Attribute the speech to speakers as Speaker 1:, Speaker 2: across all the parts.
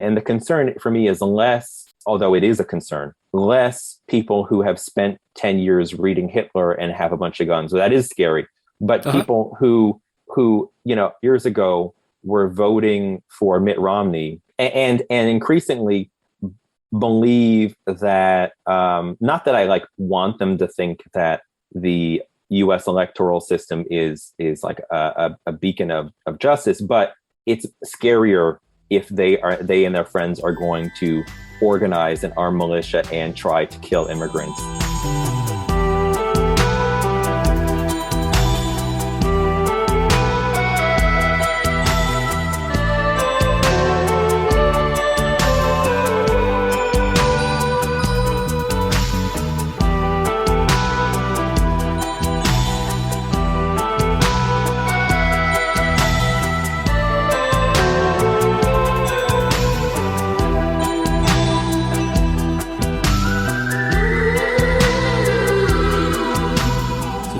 Speaker 1: And the concern for me is less, although it is a concern, less people who have spent 10 years reading Hitler and have a bunch of guns. So that is scary. But people who, years ago were voting for Mitt Romney and increasingly believe that, not that I want them to think that the U.S. electoral system is like a beacon of justice, but it's scarier if they and their friends are going to organize an armed militia and try to kill immigrants.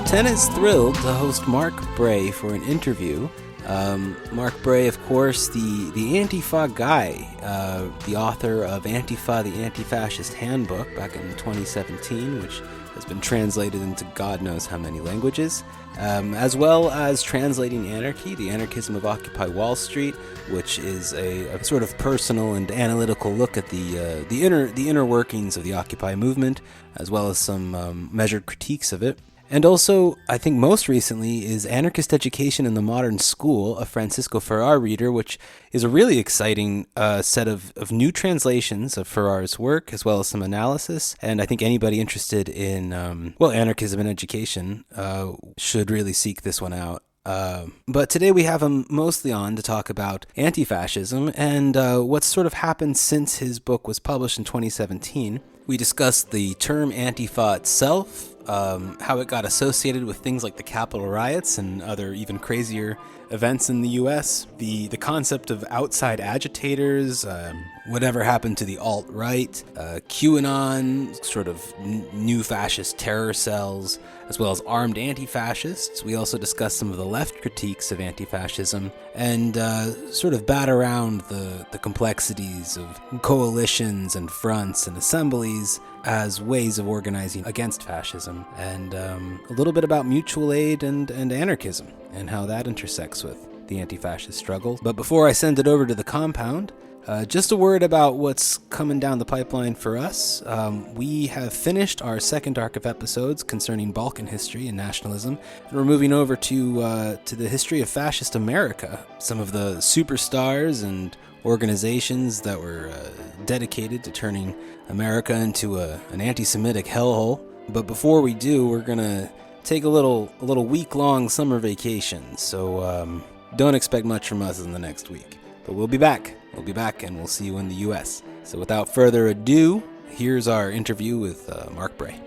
Speaker 2: TENE is thrilled to host Mark Bray for an interview. Mark Bray, of course, the Antifa Guy, the author of Antifa, the Anti Fascist Handbook back in 2017, which has been translated into God knows how many languages, as well as translating Anarchy, the Anarchism of Occupy Wall Street, which is a sort of personal and analytical look at the inner workings of the Occupy movement, as well as some measured critiques of it. And also, I think most recently, is Anarchist Education in the Modern School, a Francisco Ferrer reader, which is a really exciting set of new translations of Ferrer's work, as well as some analysis. And I think anybody interested in, anarchism in education should really seek this one out. But today we have him mostly on to talk about anti-fascism and what's sort of happened since his book was published in 2017. We discussed the term Antifa itself, how it got associated with things like the Capitol Riots and other even crazier events in the U.S., the concept of outside agitators, whatever happened to the alt-right, QAnon, sort of new fascist terror cells, as well as armed anti-fascists. We also discussed some of the left critiques of anti-fascism and sort of bat around the complexities of coalitions and fronts and assemblies as ways of organizing against fascism, and a little bit about mutual aid and anarchism and how that intersects with the anti-fascist struggle. But before I send it over to the compound, just a word about what's coming down the pipeline for us. We have finished our second arc of episodes concerning Balkan history and nationalism, and we're moving over to the history of fascist America, some of the superstars and organizations that were dedicated to turning America into an anti-Semitic hellhole. But before we do, we're gonna take a little week-long summer vacation, so don't expect much from us in the next week. But we'll be back. We'll be back, and we'll see you in the U.S. So without further ado, here's our interview with Mark Bray.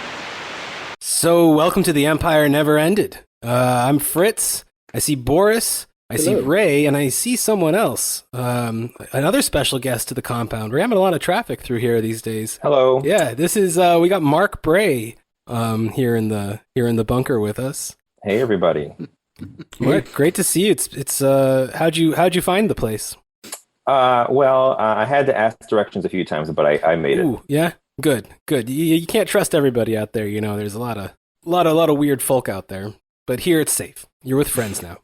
Speaker 2: So welcome to The Empire Never Ended. I'm Fritz. I see Boris. I see Ray, and I see someone else, another special guest to the compound. We're having a lot of traffic through here these days.
Speaker 1: Hello.
Speaker 2: Yeah, this is we got Mark Bray here in the bunker with us.
Speaker 1: Hey, everybody.
Speaker 2: Mark, great to see you. It's how'd you find the place?
Speaker 1: I had to ask directions a few times, but I made it.
Speaker 2: Ooh, yeah, good. You can't trust everybody out there. You know, there's a lot of weird folk out there. But here it's safe. You're with friends now.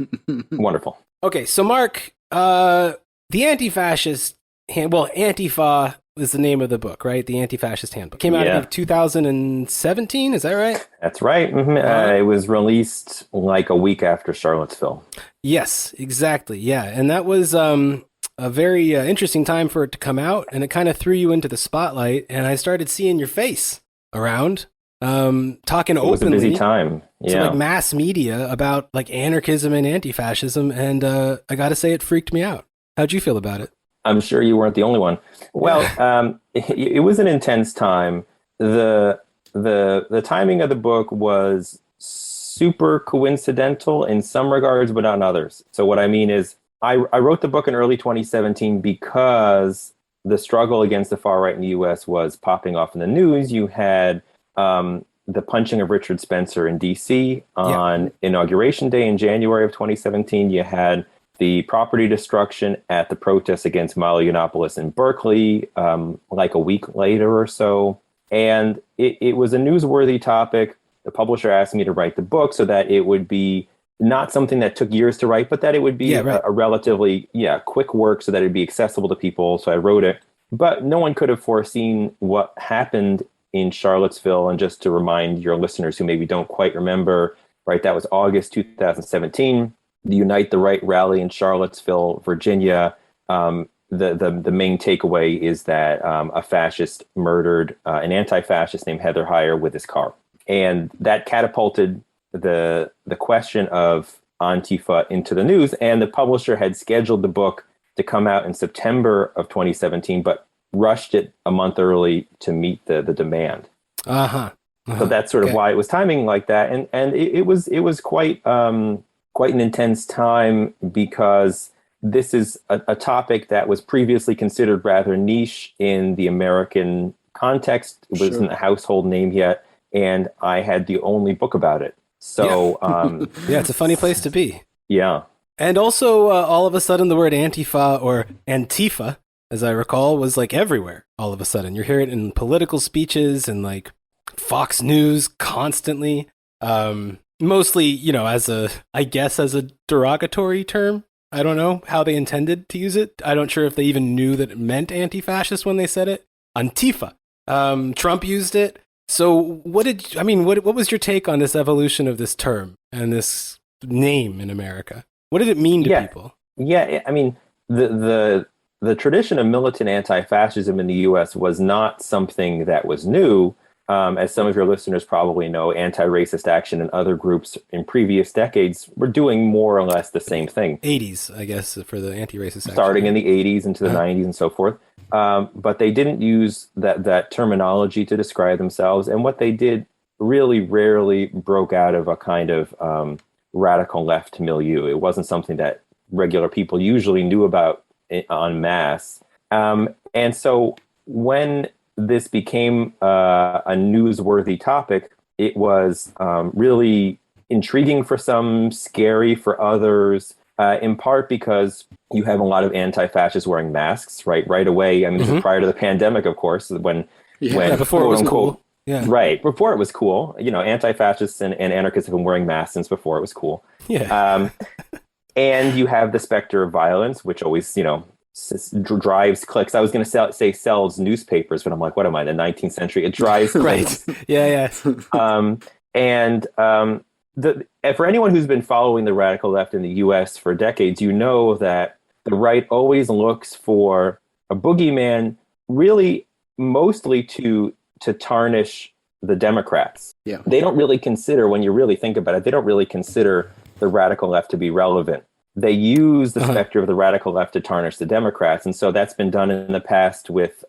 Speaker 1: Wonderful.
Speaker 2: Okay, so Mark, the Anti-Fascist Antifa is the name of the book, right? The Anti-Fascist Handbook. Came out in 2017, is that right?
Speaker 1: That's right. Mm-hmm. It was released like a week after Charlottesville.
Speaker 2: Yes, exactly. Yeah, and that was a very interesting time for it to come out, and it kind of threw you into the spotlight, and I started seeing your face around. Talking openly. It was a busy time. Yeah. To mass media about anarchism and anti-fascism, and I gotta say it freaked me out. How'd you feel about it?
Speaker 1: I'm sure you weren't the only one. Well, it was an intense time. The timing of the book was super coincidental in some regards, but not in others. So what I mean is, I wrote the book in early 2017 because the struggle against the far right in the U.S. was popping off in the news. You had the punching of Richard Spencer in D.C. on Inauguration Day in January of 2017. You had the property destruction at the protests against Milo Yiannopoulos in Berkeley, like a week later or so. And it was a newsworthy topic. The publisher asked me to write the book so that it would be not something that took years to write, but that it would be a relatively quick work so that it'd be accessible to people. So I wrote it. But no one could have foreseen what happened in Charlottesville. And just to remind your listeners who maybe don't quite remember, right, that was August 2017. The Unite the Right rally in Charlottesville, Virginia. The main takeaway is that a fascist murdered an anti-fascist named Heather Heyer with his car. And that catapulted the question of Antifa into the news. And the publisher had scheduled the book to come out in September of 2017, but rushed it a month early to meet the demand. So that's sort of why it was timing like that. And it was quite an intense time, because this is a topic that was previously considered rather niche in the American context. It wasn't a household name yet, and I had the only book about it. So,
Speaker 2: it's a funny place to be.
Speaker 1: Yeah.
Speaker 2: And also, all of a sudden, the word Antifa, or Antifa, as I recall, was like everywhere. All of a sudden, you hear it in political speeches and like Fox News constantly. Mostly, as a derogatory term. I don't know how they intended to use it. I'm not sure if they even knew that it meant anti-fascist when they said it. Antifa. Trump used it. So what was your take on this evolution of this term and this name in America? What did it mean to people? Yeah,
Speaker 1: I mean, the tradition of militant anti-fascism in the U.S. was not something that was new. As some of your listeners probably know, anti-racist action and other groups in previous decades were doing more or less the same thing.
Speaker 2: 80s, I guess, for the anti-racist action.
Speaker 1: Starting in the 80s into the 90s and so forth. But they didn't use that terminology to describe themselves. And what they did really rarely broke out of a kind of radical left milieu. It wasn't something that regular people usually knew about en masse. And so when this became a newsworthy topic, it was really intriguing for some, scary for others, in part because you have a lot of anti-fascists wearing masks right away. I mean, this is prior to the pandemic, of course, when
Speaker 2: before it was cool. Yeah.
Speaker 1: Right. Before it was cool. Anti-fascists and anarchists have been wearing masks since before it was cool.
Speaker 2: Yeah.
Speaker 1: And you have the specter of violence, which always, drives clicks. I was going to say sells newspapers, but I'm like, what am I, the 19th century? It drives clicks.
Speaker 2: Yeah.
Speaker 1: For anyone who's been following the radical left in the U.S. for decades, you know that the right always looks for a boogeyman, really mostly to tarnish the Democrats.
Speaker 3: Yeah.
Speaker 1: They don't really consider, when you really think about it, they don't really consider the radical left to be relevant. They use the specter of the radical left to tarnish the Democrats. And so that's been done in the past with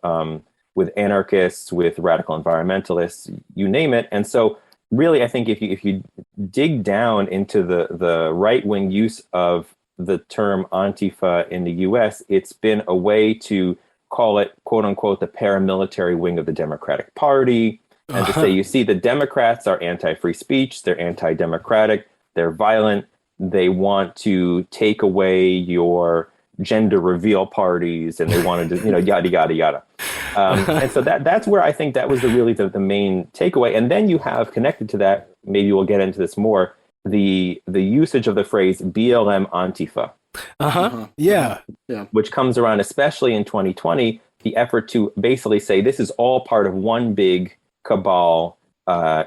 Speaker 1: anarchists, with radical environmentalists, you name it. And so really, I think if you dig down into the right-wing use of the term Antifa in the U.S., it's been a way to call it, quote unquote, the paramilitary wing of the Democratic Party. And to say, you see, the Democrats are anti-free speech, they're anti-democratic, they're violent, they want to take away your gender reveal parties, and they wanted to, yada, yada, yada. And so that's where I think that was really the main takeaway. And then you have connected to that, maybe we'll get into this more, the usage of the phrase BLM Antifa.
Speaker 2: Yeah.
Speaker 1: Which comes around, especially in 2020, the effort to basically say this is all part of one big cabal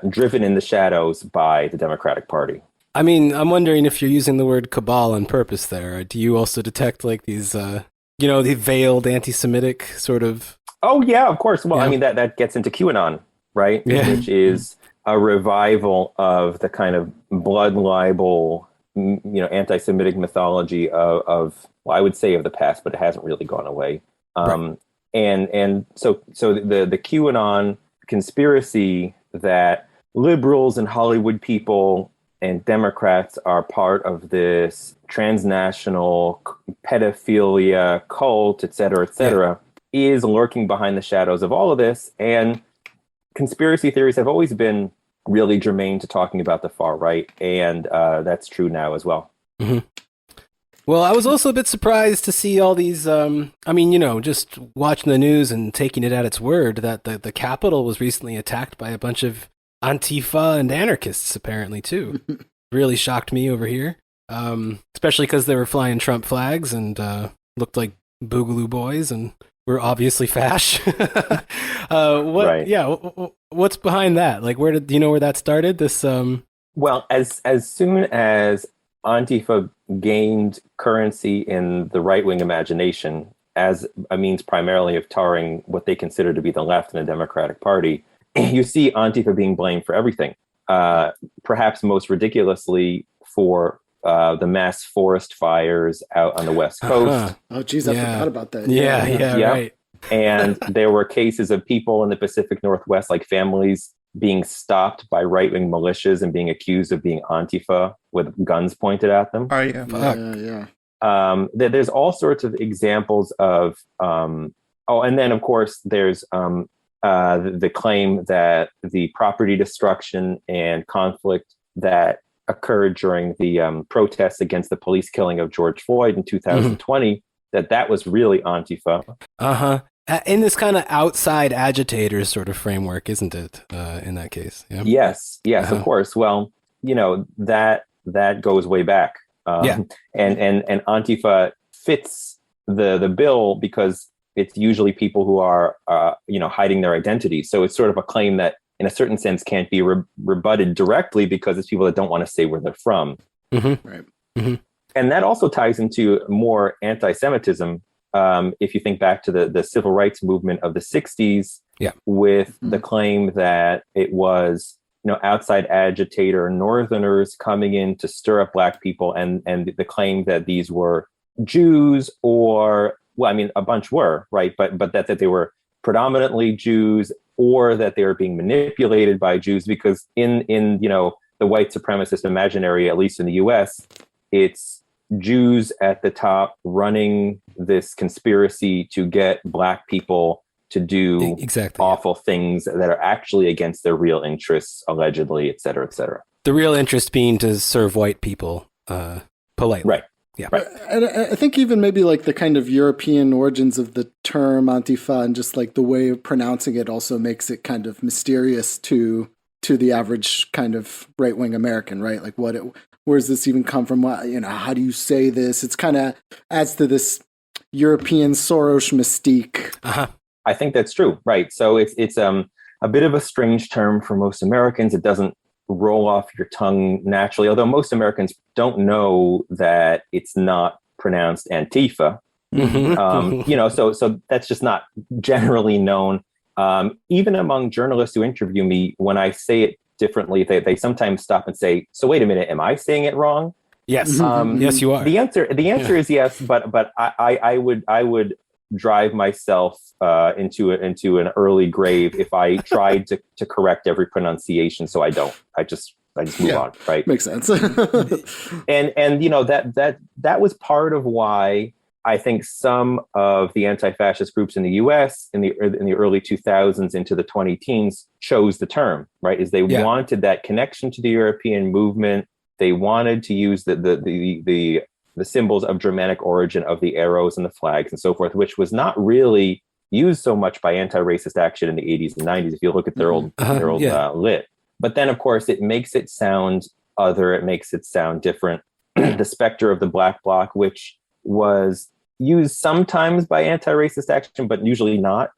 Speaker 1: driven in the shadows by the Democratic Party.
Speaker 2: I mean, I'm wondering if you're using the word cabal on purpose there. Do you also detect like these, the veiled anti-Semitic sort of...
Speaker 1: Oh, yeah, of course. Well, I mean, that gets into Qanon, right?
Speaker 2: Yeah.
Speaker 1: Which is a revival of the kind of blood libel, anti-Semitic mythology of I would say of the past, but it hasn't really gone away.
Speaker 2: Right.
Speaker 1: And so the QAnon conspiracy that liberals and Hollywood people and Democrats are part of this transnational pedophilia cult, et cetera, is lurking behind the shadows of all of this. And conspiracy theories have always been really germane to talking about the far right, and that's true now as well.
Speaker 2: Mm-hmm. Well, I was also a bit surprised to see all these, just watching the news and taking it at its word that the Capitol was recently attacked by a bunch of Antifa and anarchists, apparently, too. Really shocked me over here, especially because they were flying Trump flags and looked like Boogaloo Boys and were obviously fash.
Speaker 1: Right.
Speaker 2: Yeah, what's behind that? Like, do you know where that started?
Speaker 1: Well, as soon as Antifa gained currency in the right-wing imagination as a means primarily of tarring what they consider to be the left in the Democratic Party, you see Antifa being blamed for everything. Perhaps most ridiculously for the mass forest fires out on the West Coast.
Speaker 3: Oh, geez, I forgot about that.
Speaker 2: Yeah, right.
Speaker 1: And there were cases of people in the Pacific Northwest, like families being stopped by right-wing militias and being accused of being Antifa with guns pointed at them.
Speaker 4: Oh, yeah.
Speaker 1: There's all sorts of examples of, and then of course there's the claim that the property destruction and conflict that occurred during the protests against the police killing of George Floyd in 2020, that was really Antifa.
Speaker 2: In this kind of outside agitators sort of framework, isn't it? In that case, yeah.
Speaker 1: Yes, of course. Well, that goes way back. And Antifa fits the bill because it's usually people who are hiding their identity. So it's sort of a claim that, in a certain sense, can't be rebutted directly because it's people that don't want to say where they're from.
Speaker 3: Right.
Speaker 1: And that also ties into more anti-Semitism. If you think back to the civil rights movement of the 60s, with the claim that it was, outside agitator Northerners coming in to stir up Black people, and the claim that these were Jews, or, well, I mean, a bunch were, right? But that they were predominantly Jews, or that they were being manipulated by Jews, because in the white supremacist imaginary, at least in the US, it's Jews at the top running this conspiracy to get Black people to do awful things that are actually against their real interests, allegedly, et cetera, et cetera.
Speaker 2: The real interest being to serve white people politely.
Speaker 1: Right.
Speaker 2: Yeah.
Speaker 1: Right.
Speaker 3: And I think even maybe like the kind of European origins of the term Antifa and just like the way of pronouncing it also makes it kind of mysterious to the average kind of right-wing American, right? Like where does this even come from? How do you say this? It's kind of adds to this European Soros mystique.
Speaker 1: I think that's true. Right. So it's a bit of a strange term for most Americans. It doesn't roll off your tongue naturally, although most Americans don't know that it's not pronounced Antifa. So that's just not generally known. Even among journalists who interview me, when I say it differently, they sometimes stop and say, "So wait a minute, am I saying it wrong?"
Speaker 2: Yes, yes, you are.
Speaker 1: The answer is yes, but I would drive myself into an early grave if I tried to correct every pronunciation. So I don't. I just move on. Right.
Speaker 3: Makes sense.
Speaker 1: and that was part of why I think some of the anti-fascist groups in the U.S. in the early 2000s into the 2010s chose the term, right? Is they wanted that connection to the European movement. They wanted to use the symbols of Germanic origin of the arrows and the flags and so forth, which was not really used so much by anti-racist action in the 80s and 90s. If you look at their old lit, but then of course it makes it sound other. It makes it sound different. The specter of the Black Bloc, which was used sometimes by anti-racist action, but usually not.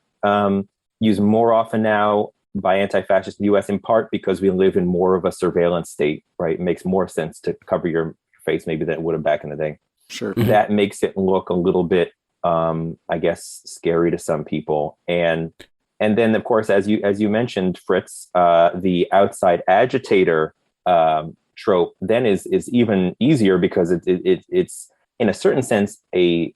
Speaker 1: Used more often now by anti-fascists in the U.S. in part because we live in more of a surveillance state, right? It makes more sense to cover your face maybe than it would have back in the day.
Speaker 3: Sure.
Speaker 1: That makes it look a little bit, I guess, scary to some people. And then, of course, as you mentioned, Fritz, the outside agitator trope then is even easier because it's in a certain sense an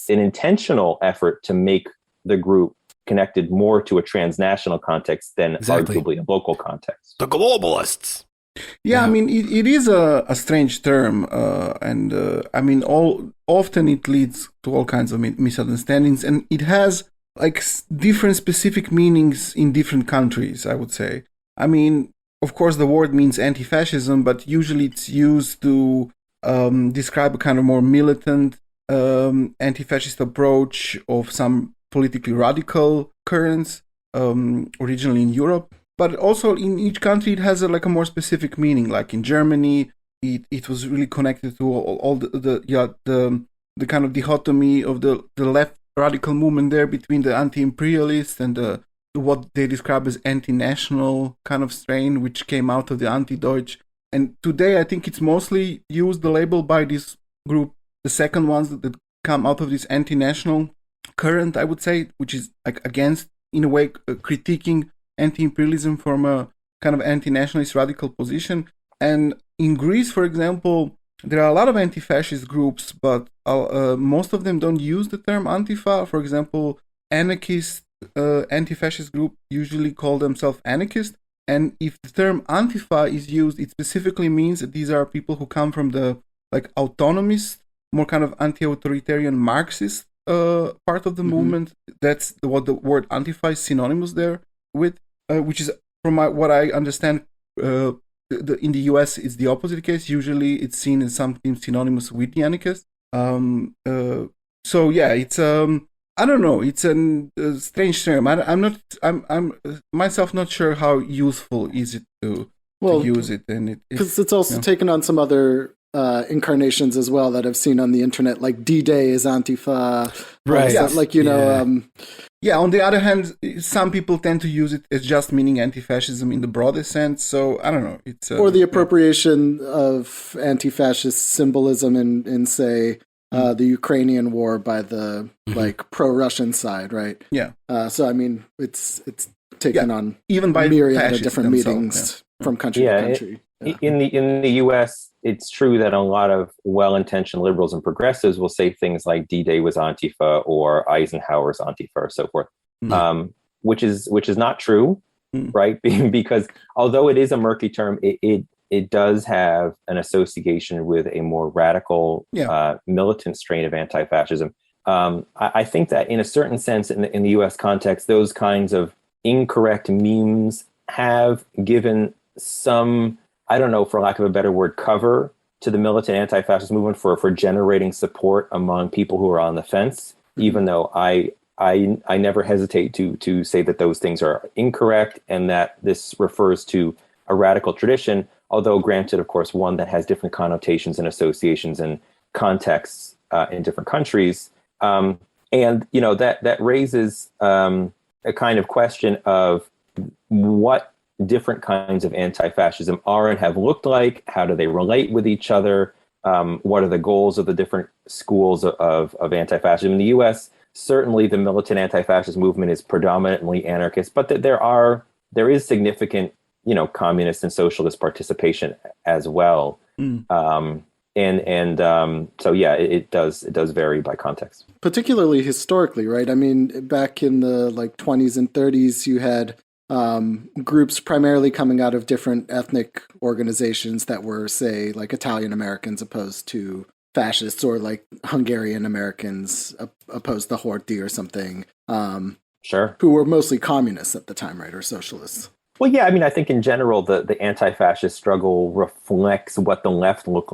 Speaker 1: intentional effort to make the group connected more to a transnational context than arguably a local context.
Speaker 2: The globalists.
Speaker 4: Yeah, I mean, it is a strange term, and I mean, often it leads to all kinds of misunderstandings, and it has like different specific meanings in different countries, I would say. I mean, of course, the word means anti-fascism, but usually it's used to describe a kind of more militant anti-fascist approach of some politically radical currents, originally in Europe. But also in each country, it has a more specific meaning. Like in Germany, it was really connected to all the kind of dichotomy of the left radical movement there between the anti-imperialists and what they describe as anti-national kind of strain, which came out of the anti-Deutsch. And today, I think it's mostly used, the label, by this group, the second ones that come out of this anti-national current, I would say, which is like against, in a way, critiquing anti-imperialism from a kind of anti-nationalist radical position. And in Greece, for example, there are a lot of anti-fascist groups, but most of them don't use the term Antifa. For example, anarchist anti-fascist group usually call themselves anarchist. And if the term Antifa is used, it specifically means that these are people who come from the autonomist, more kind of anti-authoritarian Marxist part of the movement. That's what the word Antifa is synonymous there with, which is, from what I understand, in the US, it's the opposite case. Usually it's seen as something synonymous with the anarchist. So yeah, it's I don't know. It's a strange term. I'm myself not sure how useful is it to use it, and
Speaker 3: because it's also taken on some other incarnations as well that I've seen on the internet, like D-Day is Antifa,
Speaker 2: right?
Speaker 3: Yes.
Speaker 4: Yeah. On the other hand, some people tend to use it as just meaning anti-fascism in the broader sense. So I don't know. It's
Speaker 3: or the appropriation of anti-fascist symbolism in say. The Ukrainian war by the pro-Russian side, right?
Speaker 4: Yeah.
Speaker 3: So I mean, it's taken on
Speaker 4: even by
Speaker 3: myriad of different meetings from country to country.
Speaker 1: In the U.S., it's true that a lot of well-intentioned liberals and progressives will say things like D-Day was Antifa or Eisenhower's Antifa or so forth, which is not true, right? Because although it is a murky term, it does have an association with a more radical, militant strain of anti-fascism. I think that in a certain sense, in the U.S. context, those kinds of incorrect memes have given some, I don't know, for lack of a better word, cover to the militant anti-fascist movement for generating support among people who are on the fence, even though I never hesitate to say that those things are incorrect and that this refers to a radical tradition, although granted, of course, one that has different connotations and associations and contexts in different countries. And, that raises a kind of question of what different kinds of anti-fascism are and have looked like. How do they relate with each other? What are the goals of the different schools of anti-fascism? In the U.S., certainly the militant anti-fascist movement is predominantly anarchist, but there is significant communist and socialist participation as well. So it does vary by context.
Speaker 3: Particularly historically, right? I mean, back in the 20s and 30s, you had groups primarily coming out of different ethnic organizations that were, say, Italian Americans opposed to fascists, or Hungarian Americans opposed to Horthy or something.
Speaker 1: Sure.
Speaker 3: Who were mostly communists at the time, right? Or socialists.
Speaker 1: Well, yeah, I mean, I think in general, the anti-fascist struggle reflects what the left looks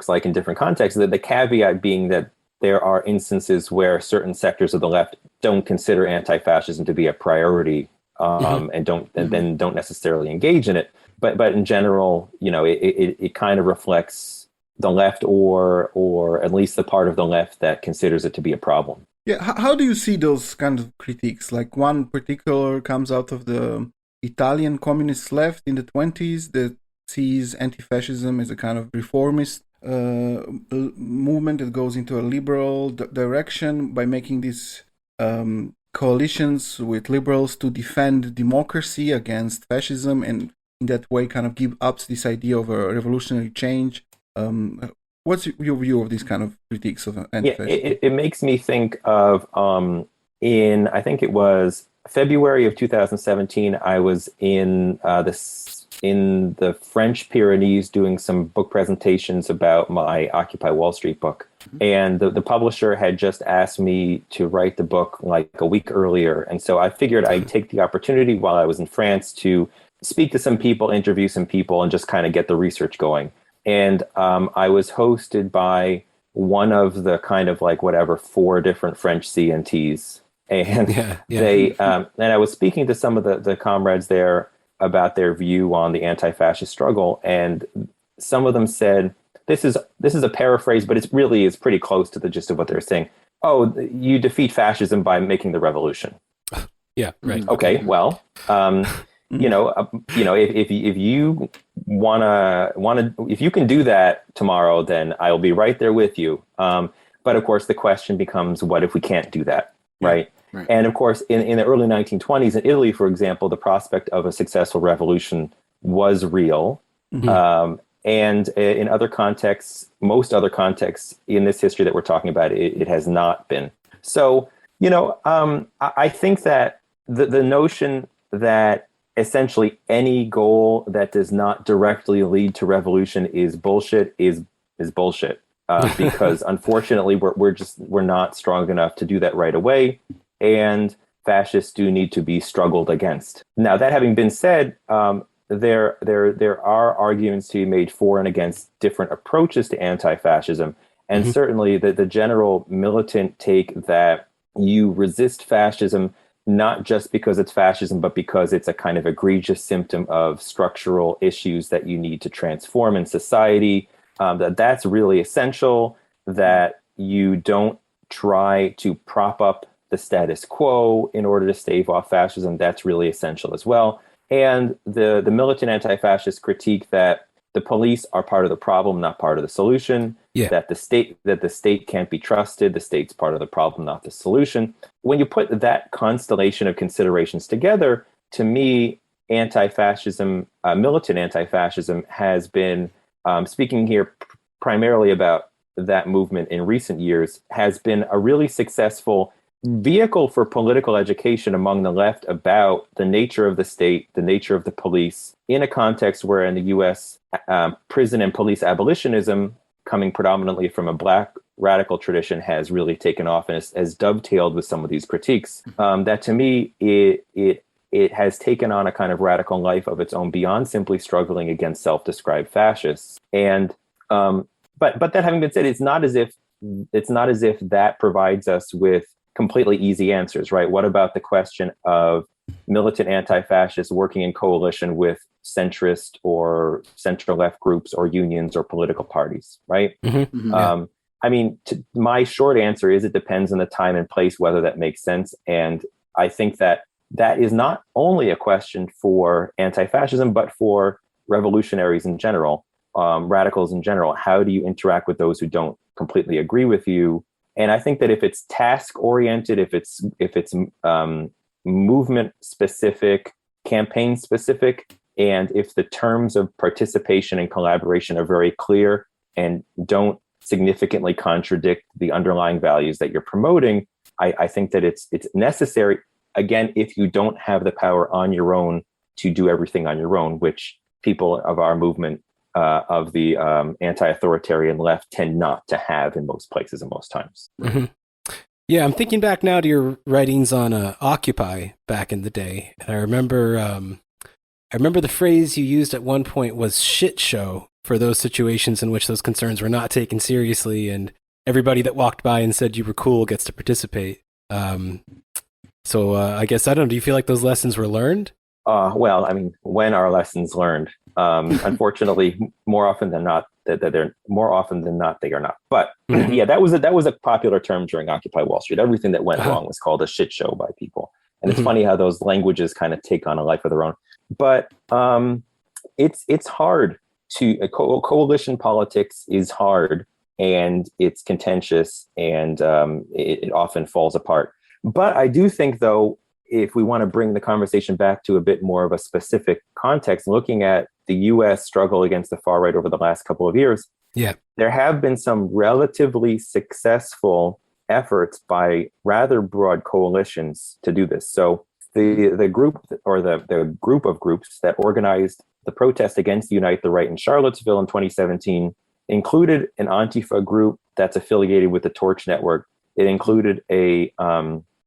Speaker 1: like in different contexts. The caveat being that there are instances where certain sectors of the left don't consider anti-fascism to be a priority, and don't necessarily engage in it. But in general, it kind of reflects the left, or at least the part of the left that considers it to be a problem.
Speaker 4: Yeah, how do you see those kind of critiques? Like, one particular comes out of the Italian communist left in the 20s that sees anti-fascism as a kind of reformist movement that goes into a liberal direction by making these coalitions with liberals to defend democracy against fascism, and in that way kind of give up this idea of a revolutionary change. What's your view of these kind of critiques of anti-fascism?
Speaker 1: Yeah, it makes me think of I think it was February of 2017, I was in the French Pyrenees doing some book presentations about my Occupy Wall Street book. And the publisher had just asked me to write the book a week earlier. And so I figured I'd take the opportunity while I was in France to speak to some people, interview some people, and just kind of get the research going. And I was hosted by one of the kind of like whatever 4 different French CNTs. And they and I was speaking to some of the comrades there about their view on the anti-fascist struggle, and some of them said, this is a paraphrase, but it's really is pretty close to the gist of what they're saying. Oh, you defeat fascism by making the revolution.
Speaker 2: Yeah, right.
Speaker 1: Okay, well, if you wanna if you can do that tomorrow, then I'll be right there with you. But of course, the question becomes, what if we can't do that, right?
Speaker 3: Right.
Speaker 1: And of course, in the early 1920s in Italy, for example, the prospect of a successful revolution was real.
Speaker 2: Mm-hmm.
Speaker 1: And in other contexts, most other contexts in this history that we're talking about, it has not been. So, I think that the notion that essentially any goal that does not directly lead to revolution is bullshit is bullshit. Because unfortunately, we're not strong enough to do that right away. And fascists do need to be struggled against. Now, that having been said, there are arguments to be made for and against different approaches to anti-fascism. And certainly the general militant take that you resist fascism, not just because it's fascism, but because it's a kind of egregious symptom of structural issues that you need to transform in society, that's really essential, that you don't try to prop up the status quo in order to stave off fascism. That's really essential as well. And the militant anti-fascist critique that the police are part of the problem, not part of the solution, that the state can't be trusted, the state's part of the problem, not the solution. When you put that constellation of considerations together, to me, anti-fascism, militant anti-fascism has been, speaking here primarily about that movement in recent years, has been a really successful vehicle for political education among the left about the nature of the state, the nature of the police, in a context where in the US, prison and police abolitionism, coming predominantly from a Black radical tradition, has really taken off and has dovetailed with some of these critiques. That to me, it has taken on a kind of radical life of its own beyond simply struggling against self-described fascists. And but that having been said, it's not as if that provides us with completely easy answers, right? What about the question of militant anti-fascists working in coalition with centrist or center-left groups or unions or political parties, right? I mean, my short answer is it depends on the time and place whether that makes sense. And I think that is not only a question for anti-fascism, but for revolutionaries in general, radicals in general. How do you interact with those who don't completely agree with you? And I think that if it's task oriented, if it's movement specific, campaign specific, and if the terms of participation and collaboration are very clear and don't significantly contradict the underlying values that you're promoting, I think that it's necessary. Again, if you don't have the power on your own to do everything on your own, which people of our movement of the anti-authoritarian left tend not to have in most places and most times.
Speaker 2: Yeah, I'm thinking back now to your writings on Occupy back in the day, and I remember the phrase you used at one point was "shit show" for those situations in which those concerns were not taken seriously, and everybody that walked by and said you were cool gets to participate. So I guess, I don't know, do you feel like those lessons were learned?
Speaker 1: Well, I mean, when are lessons learned? Unfortunately, more often than not, they are not. But yeah, that was a popular term during Occupy Wall Street. Everything that went wrong was called a shit show by people. And it's funny how those languages kind of take on a life of their own. But it's hard to coalition politics is hard, and it's contentious, and it often falls apart. But I do think, though, if we want to bring the conversation back to a bit more of a specific context, looking at the U.S. struggle against the far right over the last couple of years, there have been some relatively successful efforts by rather broad coalitions to do this. So the group of groups that organized the protest against Unite the Right in Charlottesville in 2017 included an Antifa group that's affiliated with the Torch Network. It included a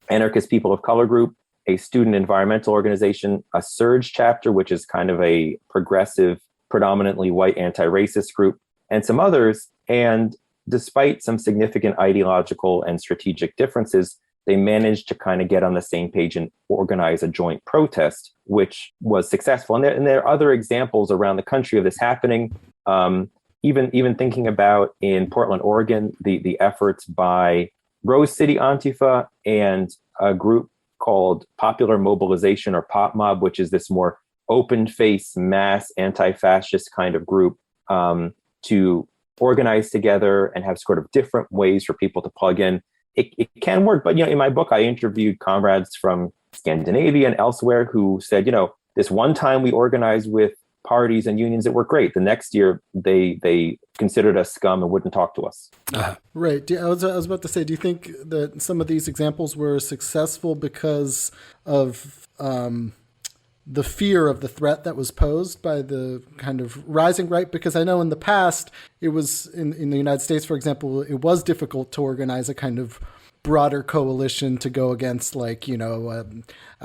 Speaker 1: anarchist people of color group, a student environmental organization, a Surge chapter, which is kind of a progressive, predominantly white anti-racist group, and some others. And despite some significant ideological and strategic differences, they managed to kind of get on the same page and organize a joint protest, which was successful. And there are other examples around the country of this happening. Even thinking about in Portland, Oregon, the efforts by Rose City Antifa and a group called Popular Mobilization or Pop Mob, which is this more open-face mass anti-fascist kind of group, to organize together and have sort of different ways for people to plug in. It can work, but in my book, I interviewed comrades from Scandinavia and elsewhere who said, this one time we organized with parties and unions that were great. The next year, they considered us scum and wouldn't talk to us.
Speaker 3: Right. I was about to say, do you think that some of these examples were successful because of the fear of the threat that was posed by the kind of rising right? Because I know in the past, it was in the United States, for example, it was difficult to organize a kind of broader coalition to go against a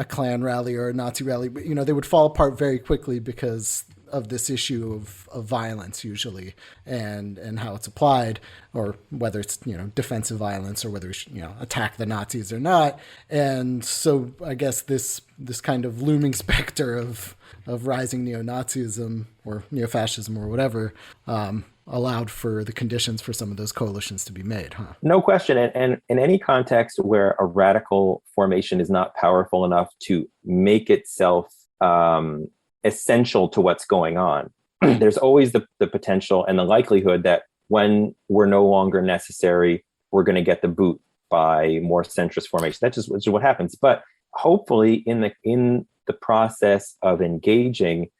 Speaker 3: Klan rally or a Nazi rally. But, they would fall apart very quickly because of this issue of violence usually and how it's applied, or whether it's, defensive violence or whether we should, attack the Nazis or not. And so I guess this kind of looming specter of rising neo-Nazism or neo-fascism or whatever, allowed for the conditions for some of those coalitions to be made, huh?
Speaker 1: No question. And in any context where a radical formation is not powerful enough to make itself essential to what's going on, there's always the potential and the likelihood that when we're no longer necessary, we're going to get the boot by more centrist formation. That's just what happens. But hopefully in the process of engaging,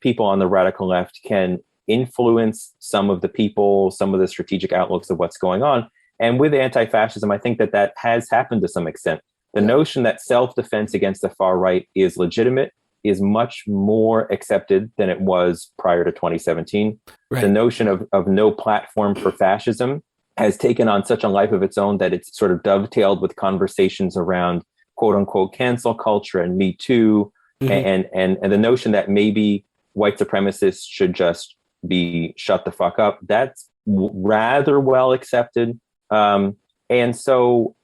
Speaker 1: people on the radical left can influence some of the people, some of the strategic outlooks of what's going on. And with anti-fascism, I think that has happened to some extent. The notion that self-defense against the far right is legitimate is much more accepted than it was prior to 2017. Right. The notion of no platform for fascism has taken on such a life of its own that it's sort of dovetailed with conversations around quote unquote cancel culture and Me Too, and the notion that maybe white supremacists should just be shut the fuck up. That's rather well accepted. And so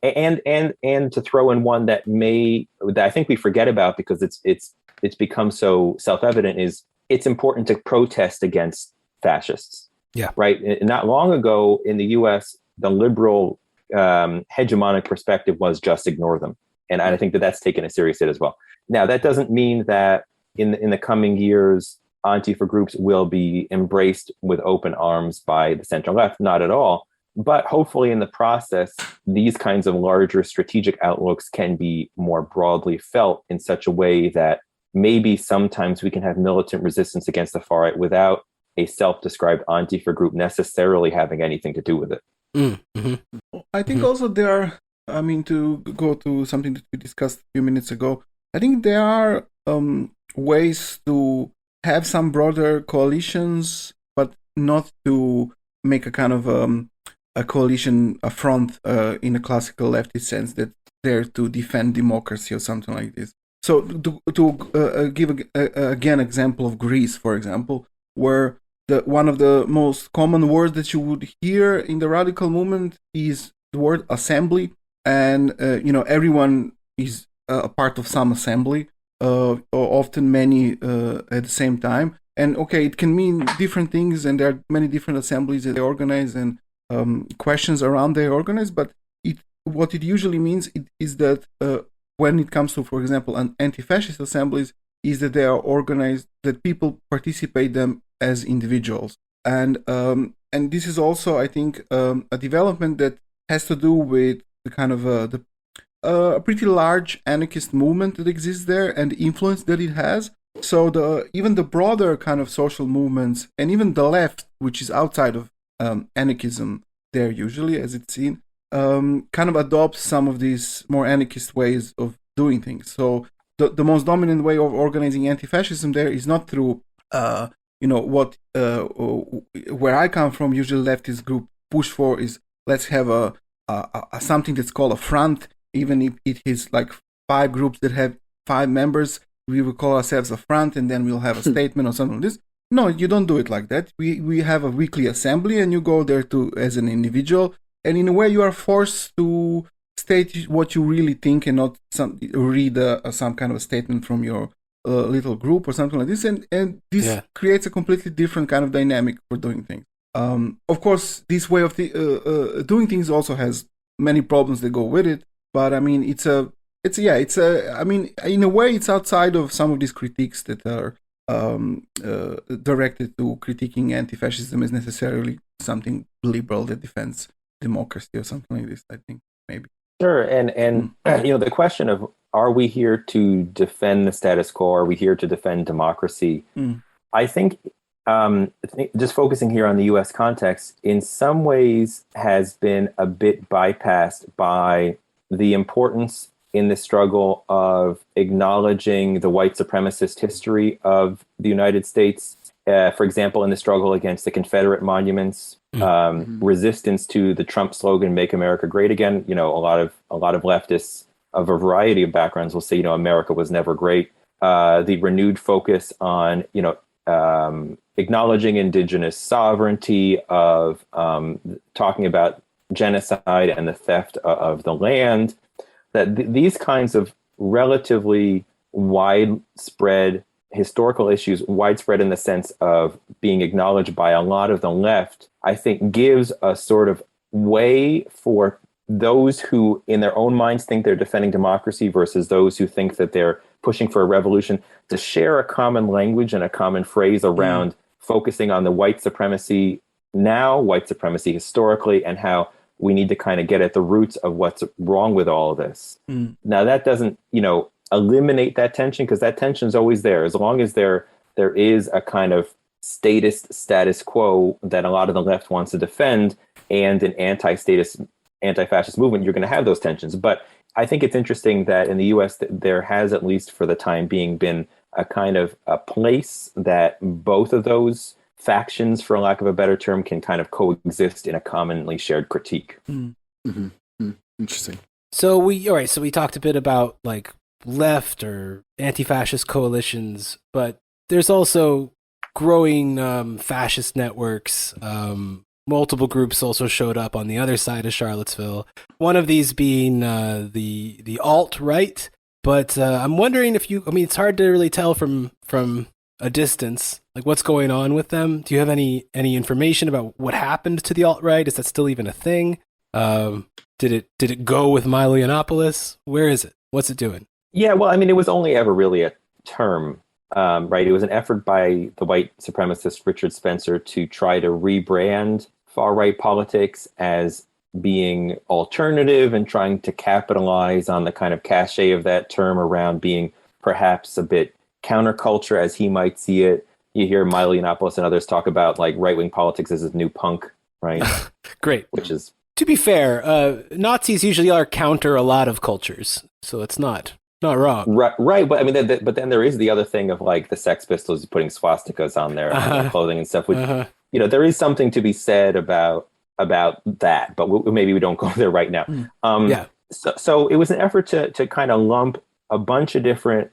Speaker 1: and to throw in one that I think we forget about because it's become so self-evident is it's important to protest against fascists. Yeah. Right. Not long ago in the US, the liberal hegemonic perspective was just ignore them. And I think that's taken a serious hit as well. Now, that doesn't mean that in the coming years, Antifa groups will be embraced with open arms by the center left. Not at all. But hopefully in the process, these kinds of larger strategic outlooks can be more broadly felt in such a way that maybe sometimes we can have militant resistance against the far right without a self-described Antifa group necessarily having anything to do with it.
Speaker 4: Mm-hmm. I think also there are, to go to something that we discussed a few minutes ago, I think there are ways to have some broader coalitions, but not to make a kind of a coalition, a front in a classical leftist sense that there to defend democracy or something like this. So to give again example of Greece, for example, where one of the most common words that you would hear in the radical movement is the word assembly, and everyone is a part of some assembly, or often many at the same time. And okay, it can mean different things, and there are many different assemblies that they organize and questions around they organize. But what it usually means is that when it comes to, for example, an anti-fascist assemblies, is that they are organized, that people participate them as individuals. And this is also, I think, a development that has to do with the kind of a pretty large anarchist movement that exists there and the influence that it has. So even the broader kind of social movements and even the left, which is outside of anarchism there usually, as it's seen, kind of adopts some of these more anarchist ways of doing things. So the most dominant way of organizing anti-fascism there is not through, what where I come from, usually leftist group push for is let's have a something that's called a front, even if it is like 5 groups that have 5 members, we will call ourselves a front, and then we'll have a statement or something like this. No, you don't do it like that. We have a weekly assembly, and you go there to as an individual, and in a way, you are forced to state what you really think, and not read some kind of a statement from your little group or something like this. And this creates a completely different kind of dynamic for doing things. Of course, this way of doing things also has many problems that go with it. But I mean, I mean, in a way, it's outside of some of these critiques that are directed to critiquing anti-fascism as necessarily something liberal that defends democracy or something like this. I think maybe.
Speaker 1: Sure, and the question of, are we here to defend the status quo? Are we here to defend democracy? I think just focusing here on the U.S. context, in some ways has been a bit bypassed by the importance in the struggle of acknowledging the white supremacist history of the United States. For example, in the struggle against the Confederate monuments, resistance to the Trump slogan "Make America Great Again." A lot of leftists of a variety of backgrounds will say, America was never great. The renewed focus on, acknowledging indigenous sovereignty, of talking about genocide and the theft of the land. That these kinds of relatively widespread historical issues, widespread in the sense of being acknowledged by a lot of the left, I think gives a sort of way for those who in their own minds think they're defending democracy versus those who think that they're pushing for a revolution to share a common language and a common phrase around focusing on the white supremacy now, white supremacy historically, and how we need to kind of get at the roots of what's wrong with all of this. Now, that doesn't, eliminate that tension, because that tension is always there. As long as there is a kind of status quo that a lot of the left wants to defend, and an anti-fascist movement, you're going to have those tensions. But I think it's interesting that in the U.S. there has, at least for the time being, been a kind of a place that both of those factions, for lack of a better term, can kind of coexist in a commonly shared critique.
Speaker 3: Interesting.
Speaker 2: So we talked a bit about like left or anti-fascist coalitions, but there's also growing fascist networks. Multiple groups also showed up on the other side of Charlottesville. One of these being the alt-right. But I'm wondering if it's hard to really tell from a distance, like what's going on with them. Do you have any information about what happened to the alt-right? Is that still even a thing? Did it go with Milo Yiannopoulos? Where is it? What's it doing?
Speaker 1: Yeah, well, it was only ever really a term, right? It was an effort by the white supremacist Richard Spencer to try to rebrand far-right politics as being alternative and trying to capitalize on the kind of cachet of that term around being perhaps a bit counterculture as he might see it. You hear Milo Yiannopoulos and others talk about like right-wing politics as a new punk, right?
Speaker 2: Great.
Speaker 1: Which is...
Speaker 2: To be fair, Nazis usually are counter a lot of cultures, so it's not wrong.
Speaker 1: Right. But but then there is the other thing of like the Sex Pistols putting swastikas on their clothing and stuff, which there is something to be said about that, but maybe we don't go there right now. So it was an effort to kind of lump a bunch of different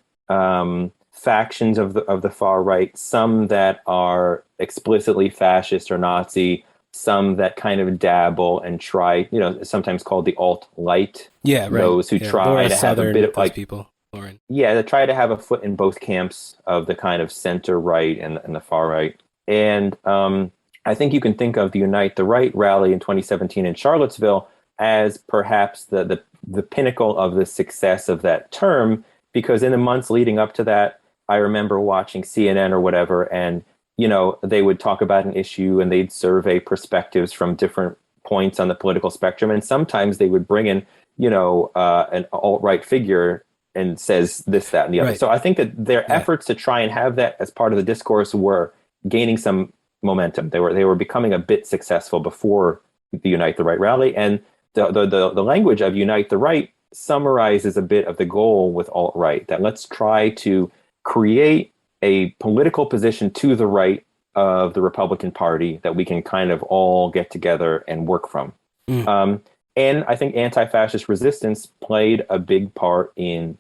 Speaker 1: factions of the far right, some that are explicitly fascist or Nazi, some that kind of dabble and try, sometimes called the alt-light. Yeah, right. Those who try
Speaker 2: Laura
Speaker 1: to
Speaker 2: Southern,
Speaker 1: have a bit of like
Speaker 2: people. Lauren.
Speaker 1: Yeah, they try to have a foot in both camps of the kind of center right and the far right. And I think you can think of the Unite the Right rally in 2017 in Charlottesville as perhaps the pinnacle of the success of that term, because in the months leading up to that, I remember watching CNN or whatever, and they would talk about an issue and they'd survey perspectives from different points on the political spectrum. And sometimes they would bring in, an alt-right figure and says this, that, and the other. Right. So I think that their efforts to try and have that as part of the discourse were gaining some momentum. They were becoming a bit successful before the Unite the Right rally. And the language of Unite the Right summarizes a bit of the goal with alt-right, that let's try to create a political position to the right of the Republican Party that we can kind of all get together and work from. And I think anti-fascist resistance played a big part in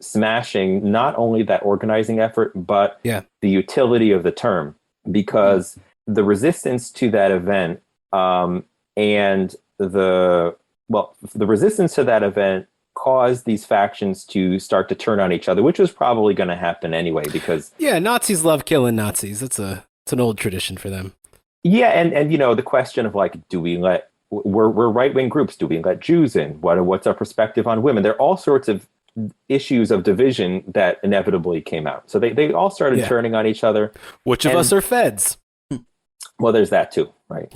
Speaker 1: smashing not only that organizing effort, but the utility of the term. because the resistance to that event and the resistance to that event caused these factions to start to turn on each other, which was probably going to happen anyway, because
Speaker 2: Nazis love killing Nazis. It's an old tradition for them.
Speaker 1: Yeah, and the question of like, do we let we're right-wing groups, do we let Jews in? What's our perspective on women? There are all sorts of issues of division that inevitably came out. So they all started turning on each other.
Speaker 2: Which of us are feds?
Speaker 1: Well, there's that too, right?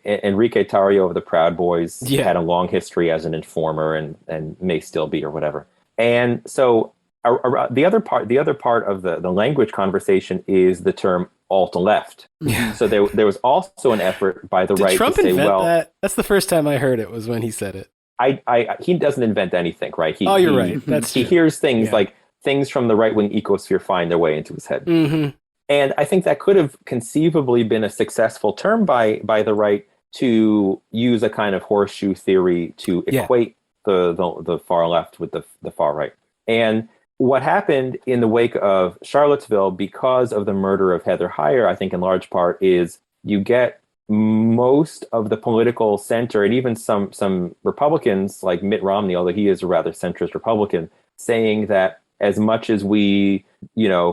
Speaker 1: Enrique Tarrio of the Proud Boys had a long history as an informer and may still be, or whatever. And so the other part of the language conversation is the term alt-left.
Speaker 2: Yeah.
Speaker 1: So there was also an effort by the right
Speaker 2: Trump
Speaker 1: to say,
Speaker 2: invent
Speaker 1: well,
Speaker 2: that? That's the first time I heard it, was when he said it.
Speaker 1: He doesn't invent anything, right?
Speaker 2: You're right. That's
Speaker 1: he
Speaker 2: true.
Speaker 1: hears things like things from the right-wing ecosphere find their way into his head.
Speaker 2: Mm-hmm.
Speaker 1: And I think that could have conceivably been a successful term by the right to use a kind of horseshoe theory to equate the far left with the far right. And what happened in the wake of Charlottesville, because of the murder of Heather Heyer, I think in large part, is you get most of the political center, and even some Republicans like Mitt Romney, although he is a rather centrist Republican, saying that as much as we,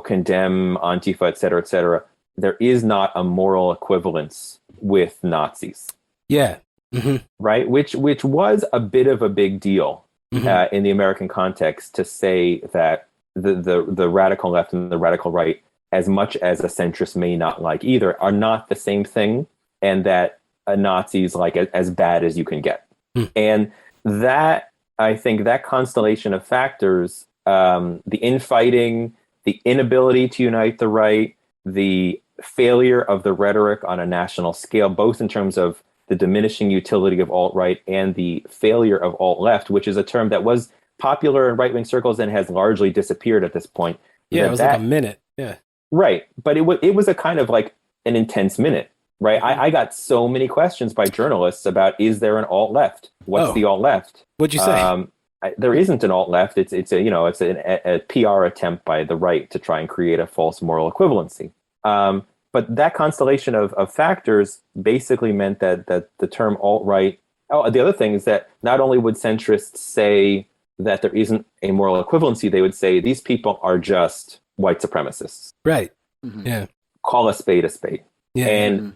Speaker 1: condemn Antifa, et cetera, there is not a moral equivalence with Nazis.
Speaker 2: Yeah. Mm-hmm.
Speaker 1: Right? Which was a bit of a big deal in the American context, to say that the radical left and the radical right, as much as a centrist may not like either, are not the same thing, and that a Nazi is like as bad as you can get. And that, I think, that constellation of factors, the infighting, the inability to unite the right, the failure of the rhetoric on a national scale, both in terms of the diminishing utility of alt-right and the failure of alt-left, which is a term that was popular in right-wing circles and has largely disappeared at this point.
Speaker 2: Yeah, it was like a minute. Yeah.
Speaker 1: Right. But it was a kind of like an intense minute, right? I got so many questions by journalists about, is there an alt-left? What's the alt-left?
Speaker 2: What'd you say?
Speaker 1: There isn't an alt-left. It's a PR attempt by the right to try and create a false moral equivalency. But that constellation of factors basically meant that the term alt-right. Oh, the other thing is that not only would centrists say that there isn't a moral equivalency, they would say these people are just white supremacists.
Speaker 2: Right.
Speaker 3: Mm-hmm.
Speaker 2: Yeah.
Speaker 1: Call a spade a spade.
Speaker 2: Yeah.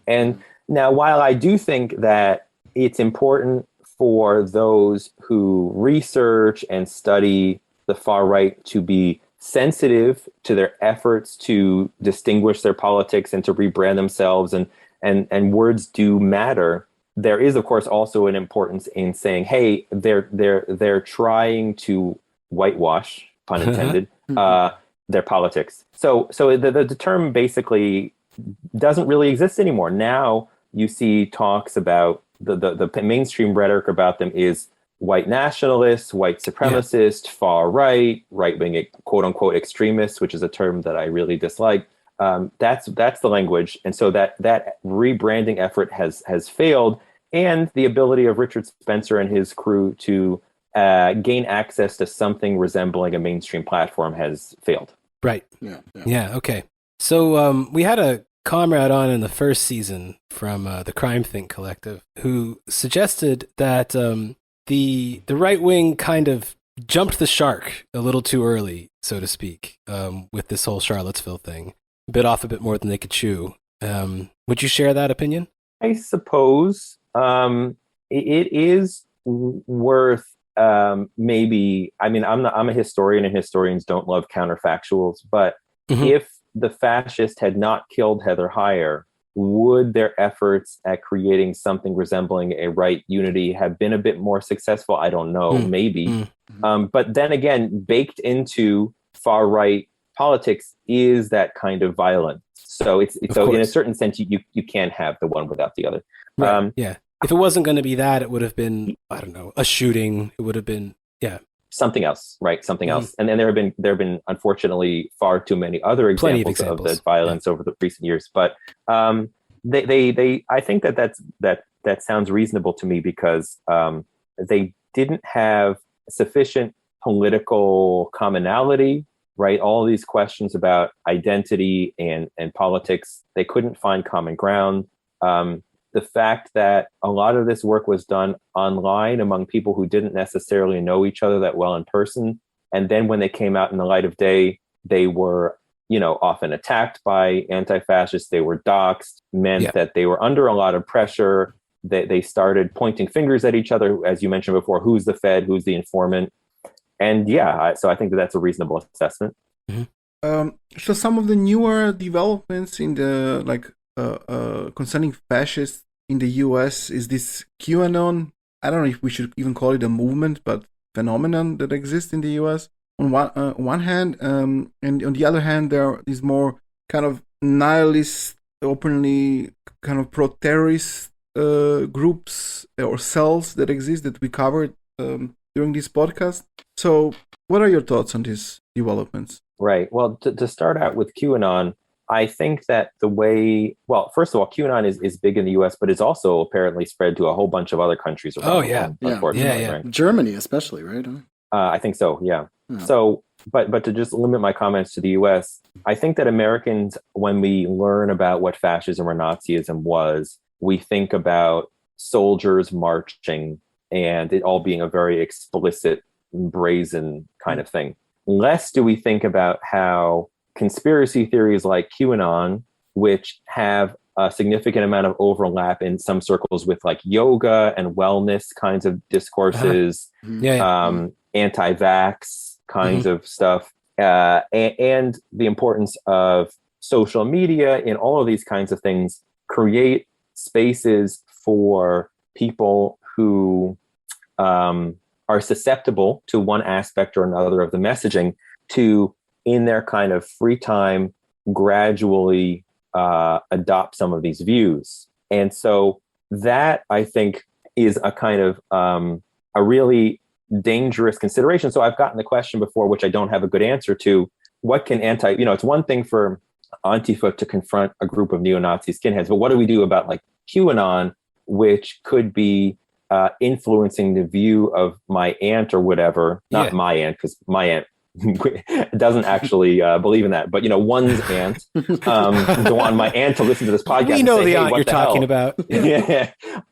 Speaker 1: And now, while I do think that it's important for those who research and study the far right to be sensitive to their efforts to distinguish their politics and to rebrand themselves, and words do matter, there is, of course, also an importance in saying, hey, they're trying to whitewash, pun intended, their politics. So the term basically doesn't really exist anymore. Now you see talks about the mainstream rhetoric about them is white nationalists, white supremacists, far right, right-wing, quote unquote extremists, which is a term that I really dislike. That's the language. And so that rebranding effort has failed, and the ability of Richard Spencer and his crew to gain access to something resembling a mainstream platform has failed.
Speaker 2: Right.
Speaker 3: Yeah.
Speaker 2: Okay. So we had a comrade on in the first season from the Crime Think Collective who suggested that the right wing kind of jumped the shark a little too early, so to speak, with this whole Charlottesville thing. Bit off a bit more than they could chew. Would you share that opinion?
Speaker 1: I suppose it is worth maybe. I mean, I'm a historian, and historians don't love counterfactuals. But if the fascists had not killed Heather Heyer, would their efforts at creating something resembling a right unity have been a bit more successful? I don't know, maybe. But then again, baked into far right politics is that kind of violence. So in a certain sense, you can't have the one without the other.
Speaker 2: Right. Yeah. If it wasn't going to be that, it would have been, I don't know, a shooting. It would have been,
Speaker 1: something else, right? Something else. And then there have been unfortunately far too many other examples of the violence over the recent years. But they I think that sounds reasonable to me, because they didn't have sufficient political commonality right? All these questions about identity and politics, they couldn't find common ground. The fact that a lot of this work was done online among people who didn't necessarily know each other that well in person. And then when they came out in the light of day, they were, often attacked by anti-fascists. They were doxxed, meant that they were under a lot of pressure. They started pointing fingers at each other, as you mentioned before, who's the Fed, who's the informant. And so I think that's a reasonable assessment.
Speaker 4: Mm-hmm. So some of the newer developments in the concerning fascists in the US is this QAnon. I don't know if we should even call it a movement, but phenomenon that exists in the US. On one hand, and on the other hand, there are these more kind of nihilist, openly kind of pro-terrorist groups or cells that exist that we covered during this podcast. So what are your thoughts on these developments?
Speaker 1: Right. Well, to start out with QAnon, I think that first of all, QAnon is big in the US, but it's also apparently spread to a whole bunch of other countries around the world, unfortunately.
Speaker 3: Right? Germany especially, right?
Speaker 1: I think so, yeah. So, but to just limit my comments to the US, I think that Americans, when we learn about what fascism or Nazism was, we think about soldiers marching and it all being a very explicit, brazen kind of thing. Less do we think about how conspiracy theories like QAnon, which have a significant amount of overlap in some circles with like yoga and wellness kinds of discourses, anti-vax kinds of stuff, and the importance of social media in all of these kinds of things create spaces for people who are susceptible to one aspect or another of the messaging to, in their kind of free time, gradually adopt some of these views. And so that, I think, is a kind of a really dangerous consideration. So I've gotten the question before, which I don't have a good answer to. What can it's one thing for Antifa to confront a group of neo-Nazi skinheads, but what do we do about like QAnon, which could be influencing the view of my aunt or whatever, not my aunt, because my aunt doesn't actually believe in that, but one's aunt, don't want my aunt to listen to this podcast.
Speaker 2: We know
Speaker 1: and say,
Speaker 2: the
Speaker 1: hey,
Speaker 2: aunt
Speaker 1: what
Speaker 2: you're
Speaker 1: the
Speaker 2: talking
Speaker 1: hell?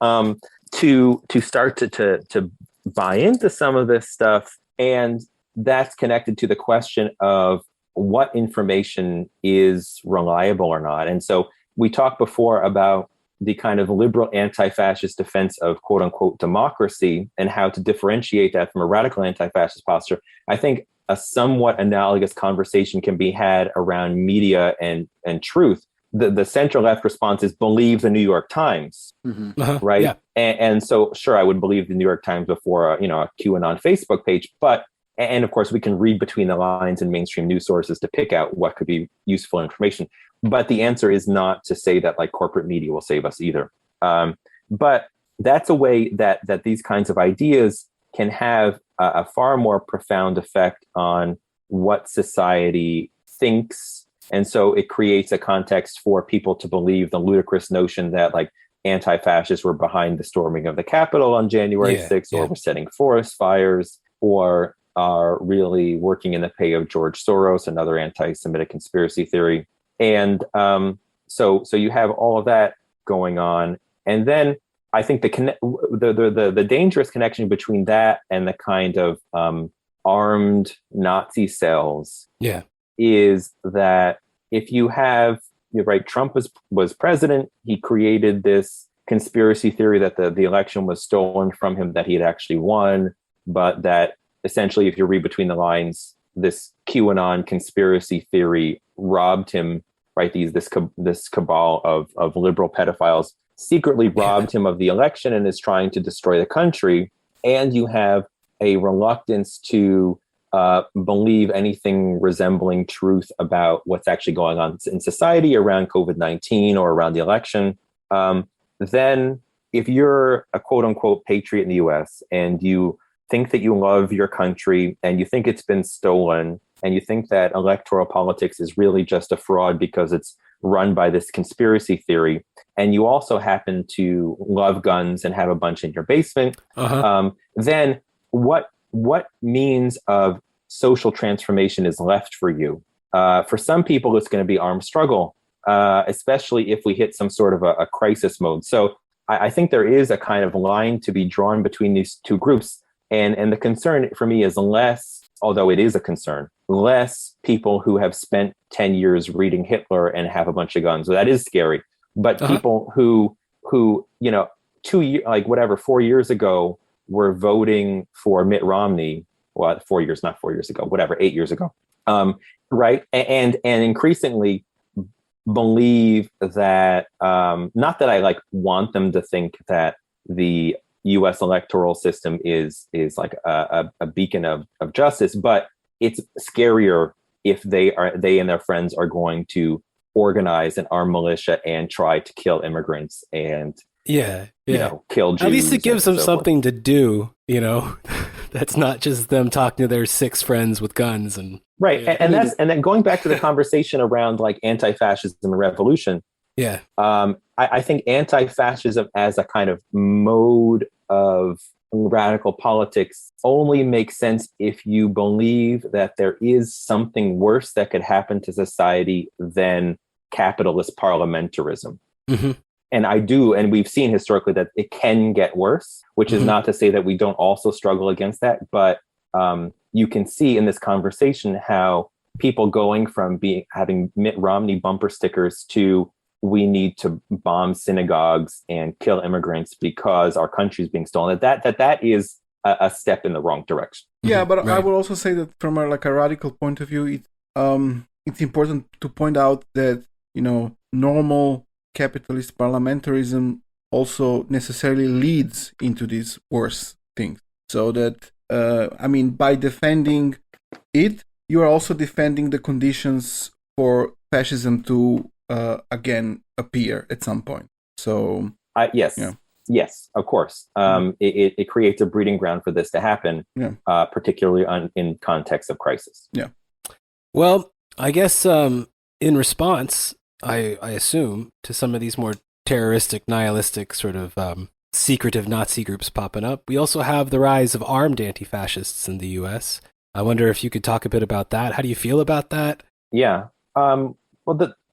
Speaker 2: about.
Speaker 1: To start to buy into some of this stuff, and that's connected to the question of what information is reliable or not. And so we talked before about the kind of liberal anti-fascist defense of quote unquote democracy and how to differentiate that from a radical anti-fascist posture. I think a somewhat analogous conversation can be had around media and truth. The center left response is believe the New York Times, right? Yeah. And so, sure, I would believe the New York Times before a QAnon Facebook page, and of course we can read between the lines in mainstream news sources to pick out what could be useful information. But the answer is not to say that like corporate media will save us either. But that's a way that these kinds of ideas can have a far more profound effect on what society thinks. And so it creates a context for people to believe the ludicrous notion that like anti-fascists were behind the storming of the Capitol on January 6th, or were setting forest fires, or are really working in the pay of George Soros, another anti-Semitic conspiracy theory. And so you have all of that going on. And then I think the dangerous connection between that and the kind of armed Nazi cells is that if you have, Trump was president, he created this conspiracy theory that the election was stolen from him, that he had actually won, but that essentially, if you read between the lines, this QAnon conspiracy theory robbed him, right? This cabal of liberal pedophiles secretly robbed him of the election and is trying to destroy the country. And you have a reluctance to believe anything resembling truth about what's actually going on in society around COVID-19 or around the election. Then if you're a quote unquote patriot in the US and you think that you love your country and you think it's been stolen and you think that electoral politics is really just a fraud because it's run by this conspiracy theory, and you also happen to love guns and have a bunch in your basement, then what means of social transformation is left for you. For some people, it's going to be armed struggle, especially if we hit some sort of a crisis mode. So I think there is a kind of line to be drawn between these two groups. And the concern for me is less, although it is a concern, less people who have spent 10 years reading Hitler and have a bunch of guns. So that is scary. But people who 4 years ago were voting for Mitt Romney. Well, 4 years, not 4 years ago, whatever, 8 years ago. Right. And increasingly believe that, not that I want them to think that the U.S. electoral system is like a beacon of justice, but it's scarier if they and their friends are going to organize an armed militia and try to kill immigrants and kill Jews.
Speaker 2: At least it gives them something to do, That's not just them talking to their 6 friends with guns and
Speaker 1: right. And then going back to the conversation around anti-fascism and revolution.
Speaker 2: Yeah.
Speaker 1: I think anti-fascism as a kind of mode of radical politics only makes sense if you believe that there is something worse that could happen to society than capitalist parliamentarism. Mm-hmm. And I do, and we've seen historically that it can get worse, which is not to say that we don't also struggle against that. But you can see in this conversation how people going from having Mitt Romney bumper stickers to we need to bomb synagogues and kill immigrants because our country is being stolen. That is a step in the wrong direction.
Speaker 4: Yeah, but right. I would also say that from a radical point of view, it's important to point out that normal capitalist parliamentarism also necessarily leads into these worse things. So that by defending it, you are also defending the conditions for fascism to again appear at some point. So
Speaker 1: yes, of course. It creates a breeding ground for this to happen, particularly in context of crisis.
Speaker 4: Yeah.
Speaker 2: Well, I guess in response, I assume, to some of these more terroristic, nihilistic sort of secretive Nazi groups popping up, we also have the rise of armed anti-fascists in the U.S. I wonder if you could talk a bit about that. How do you feel about that?
Speaker 1: Yeah. Well,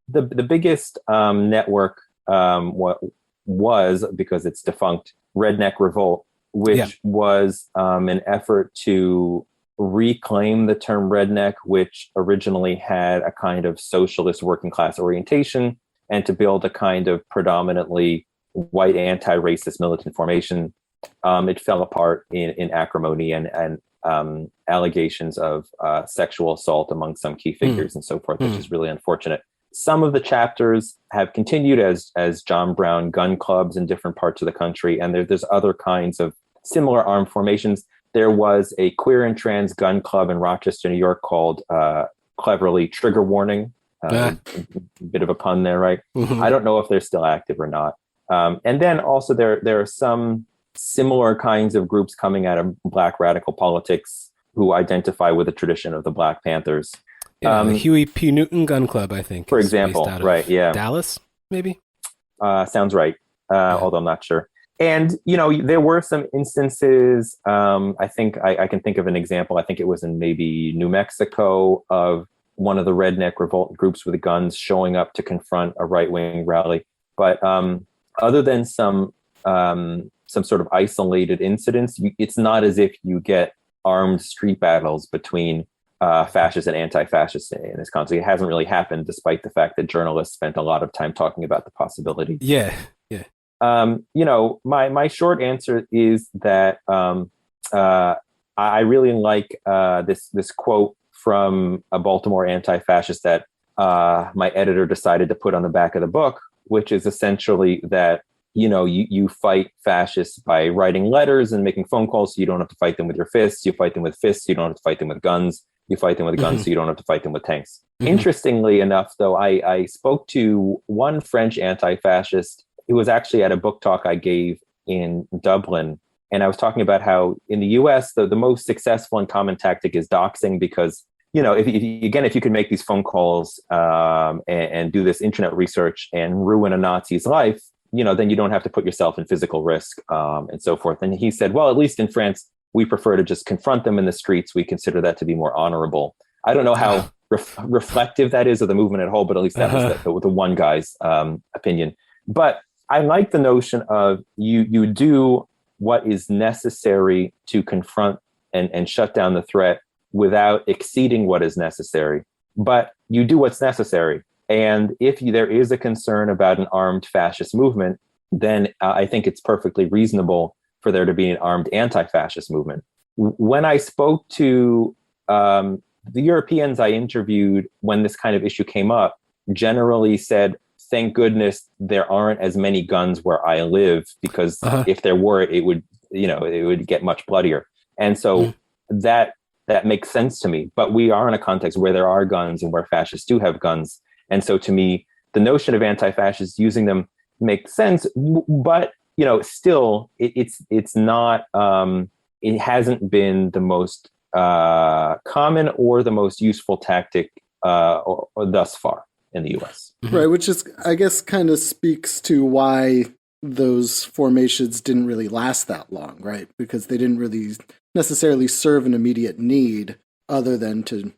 Speaker 1: the biggest network was, because it's defunct, Redneck Revolt, which was an effort to reclaim the term redneck, which originally had a kind of socialist working class orientation, and to build a kind of predominantly white anti-racist militant formation. It fell apart in acrimony and allegations of sexual assault among some key figures and so forth, which is really unfortunate. Some of the chapters have continued as John Brown gun clubs in different parts of the country, and there's other kinds of similar armed formations. There was a queer and trans gun club in Rochester, New York called cleverly Trigger Warning. A bit of a pun there, right? Mm-hmm. I don't know if they're still active or not. And then also there are some similar kinds of groups coming out of Black radical politics who identify with the tradition of the Black Panthers.
Speaker 2: Yeah, the Huey P. Newton Gun Club, I think.
Speaker 1: For example, right, yeah.
Speaker 2: Dallas, maybe?
Speaker 1: Sounds right, although I'm not sure. And, there were some instances, I think I can think of an example. I think it was in maybe New Mexico, of one of the Redneck Revolt groups with guns showing up to confront a right-wing rally. But other than some sort of isolated incidents, it's not as if you get armed street battles between fascists and anti-fascists in this country. It hasn't really happened, despite the fact that journalists spent a lot of time talking about the possibility.
Speaker 2: Yeah.
Speaker 1: My short answer is that I really like this quote from a Baltimore anti-fascist that my editor decided to put on the back of the book, which is essentially that you fight fascists by writing letters and making phone calls, so you don't have to fight them with your fists. You fight them with fists, so you don't have to fight them with guns. You fight them with guns, so you don't have to fight them with tanks. Interestingly enough, though, I spoke to one French anti-fascist who was actually at a book talk I gave in Dublin. And I was talking about how in the US, the most successful and common tactic is doxing, because, if you can make these phone calls and do this internet research and ruin a Nazi's life, then you don't have to put yourself in physical risk and so forth. And he said, well, at least in France, we prefer to just confront them in the streets. We consider that to be more honorable. I don't know how reflective that is of the movement at whole, but at least that was the one guy's opinion. But I like the notion of you do what is necessary to confront and shut down the threat without exceeding what is necessary. But you do what's necessary. And if there is a concern about an armed fascist movement, then I think it's perfectly reasonable for there to be an armed anti-fascist movement. When I spoke to the Europeans I interviewed when this kind of issue came up, generally said, thank goodness there aren't as many guns where I live, because if there were, it would get much bloodier. And so that makes sense to me. But we are in a context where there are guns and where fascists do have guns. And so to me, the notion of anti-fascists using them makes sense. But, still, it's not, it hasn't been the most common or the most useful tactic or thus far in the U.S.
Speaker 3: Right, which is, I guess, kind of speaks to why those formations didn't really last that long, right? Because they didn't really necessarily serve an immediate need other than to,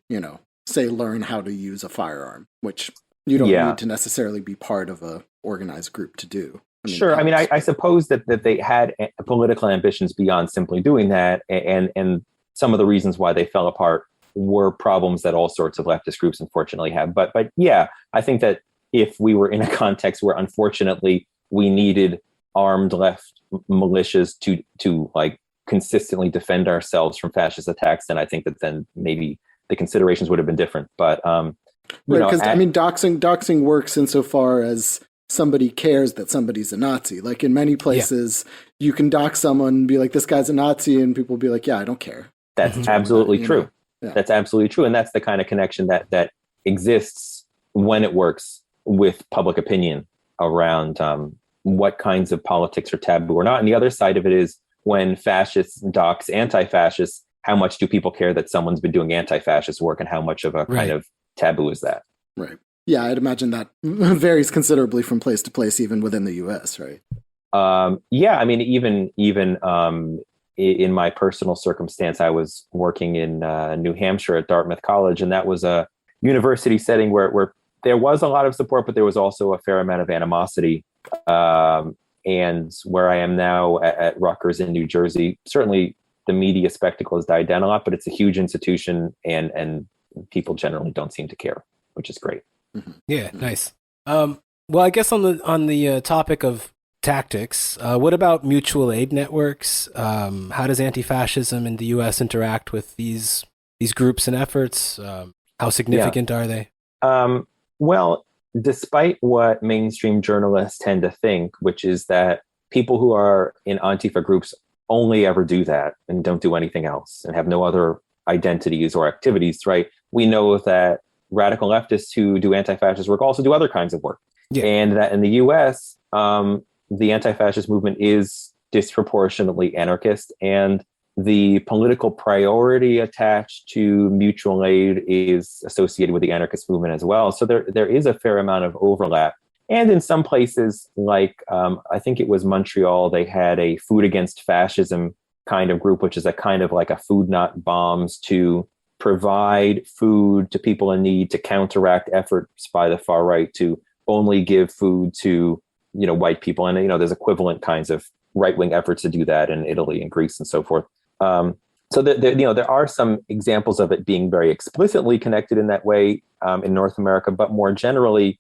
Speaker 3: say, learn how to use a firearm, which you don't need to necessarily be part of a organized group to do.
Speaker 1: Sure. I mean, I suppose that they had political ambitions beyond simply doing that. And some of the reasons why they fell apart were problems that all sorts of leftist groups unfortunately have. But yeah, I think that if we were in a context where unfortunately we needed armed left militias to like consistently defend ourselves from fascist attacks, then I think that then maybe the considerations would have been different. But
Speaker 3: because doxing works insofar as somebody cares that somebody's a Nazi. Like in many places, you can dox someone and be like, this guy's a Nazi, and people will be like, yeah, I don't care.
Speaker 1: That's absolutely true. Yeah. That's absolutely true. And that's the kind of connection that exists when it works with public opinion around what kinds of politics are taboo or not. And the other side of it is when fascists dox anti-fascists, how much do people care that someone's been doing anti-fascist work, and how much of a kind of taboo is that?
Speaker 3: Right. Yeah, I'd imagine that varies considerably from place to place, even within the U.S., right?
Speaker 1: Yeah, I mean, even in my personal circumstance, I was working in New Hampshire at Dartmouth College, and that was a university setting where there was a lot of support, but there was also a fair amount of animosity. And where I am now at Rutgers in New Jersey, certainly the media spectacle has died down a lot, but it's a huge institution, and people generally don't seem to care, which is great.
Speaker 2: Mm-hmm. Yeah, nice. Well, I guess on the topic of tactics, what about mutual aid networks? How does anti-fascism in the U.S. interact with these groups and efforts? How significant are they?
Speaker 1: Well, despite what mainstream journalists tend to think, which is that people who are in Antifa groups only ever do that and don't do anything else and have no other identities or activities, right? We know that radical leftists who do anti-fascist work also do other kinds of work. Yeah. And that in the U.S., the anti-fascist movement is disproportionately anarchist, and the political priority attached to mutual aid is associated with the anarchist movement as well. So there is a fair amount of overlap. And in some places, like I think it was Montreal, they had a Food Against Fascism kind of group, which is a kind of like a food not bombs to provide food to people in need, to counteract efforts by the far right to only give food to white people. And there's equivalent kinds of right-wing efforts to do that in Italy and Greece and so forth. So there are some examples of it being very explicitly connected in that way in North America, but more generally,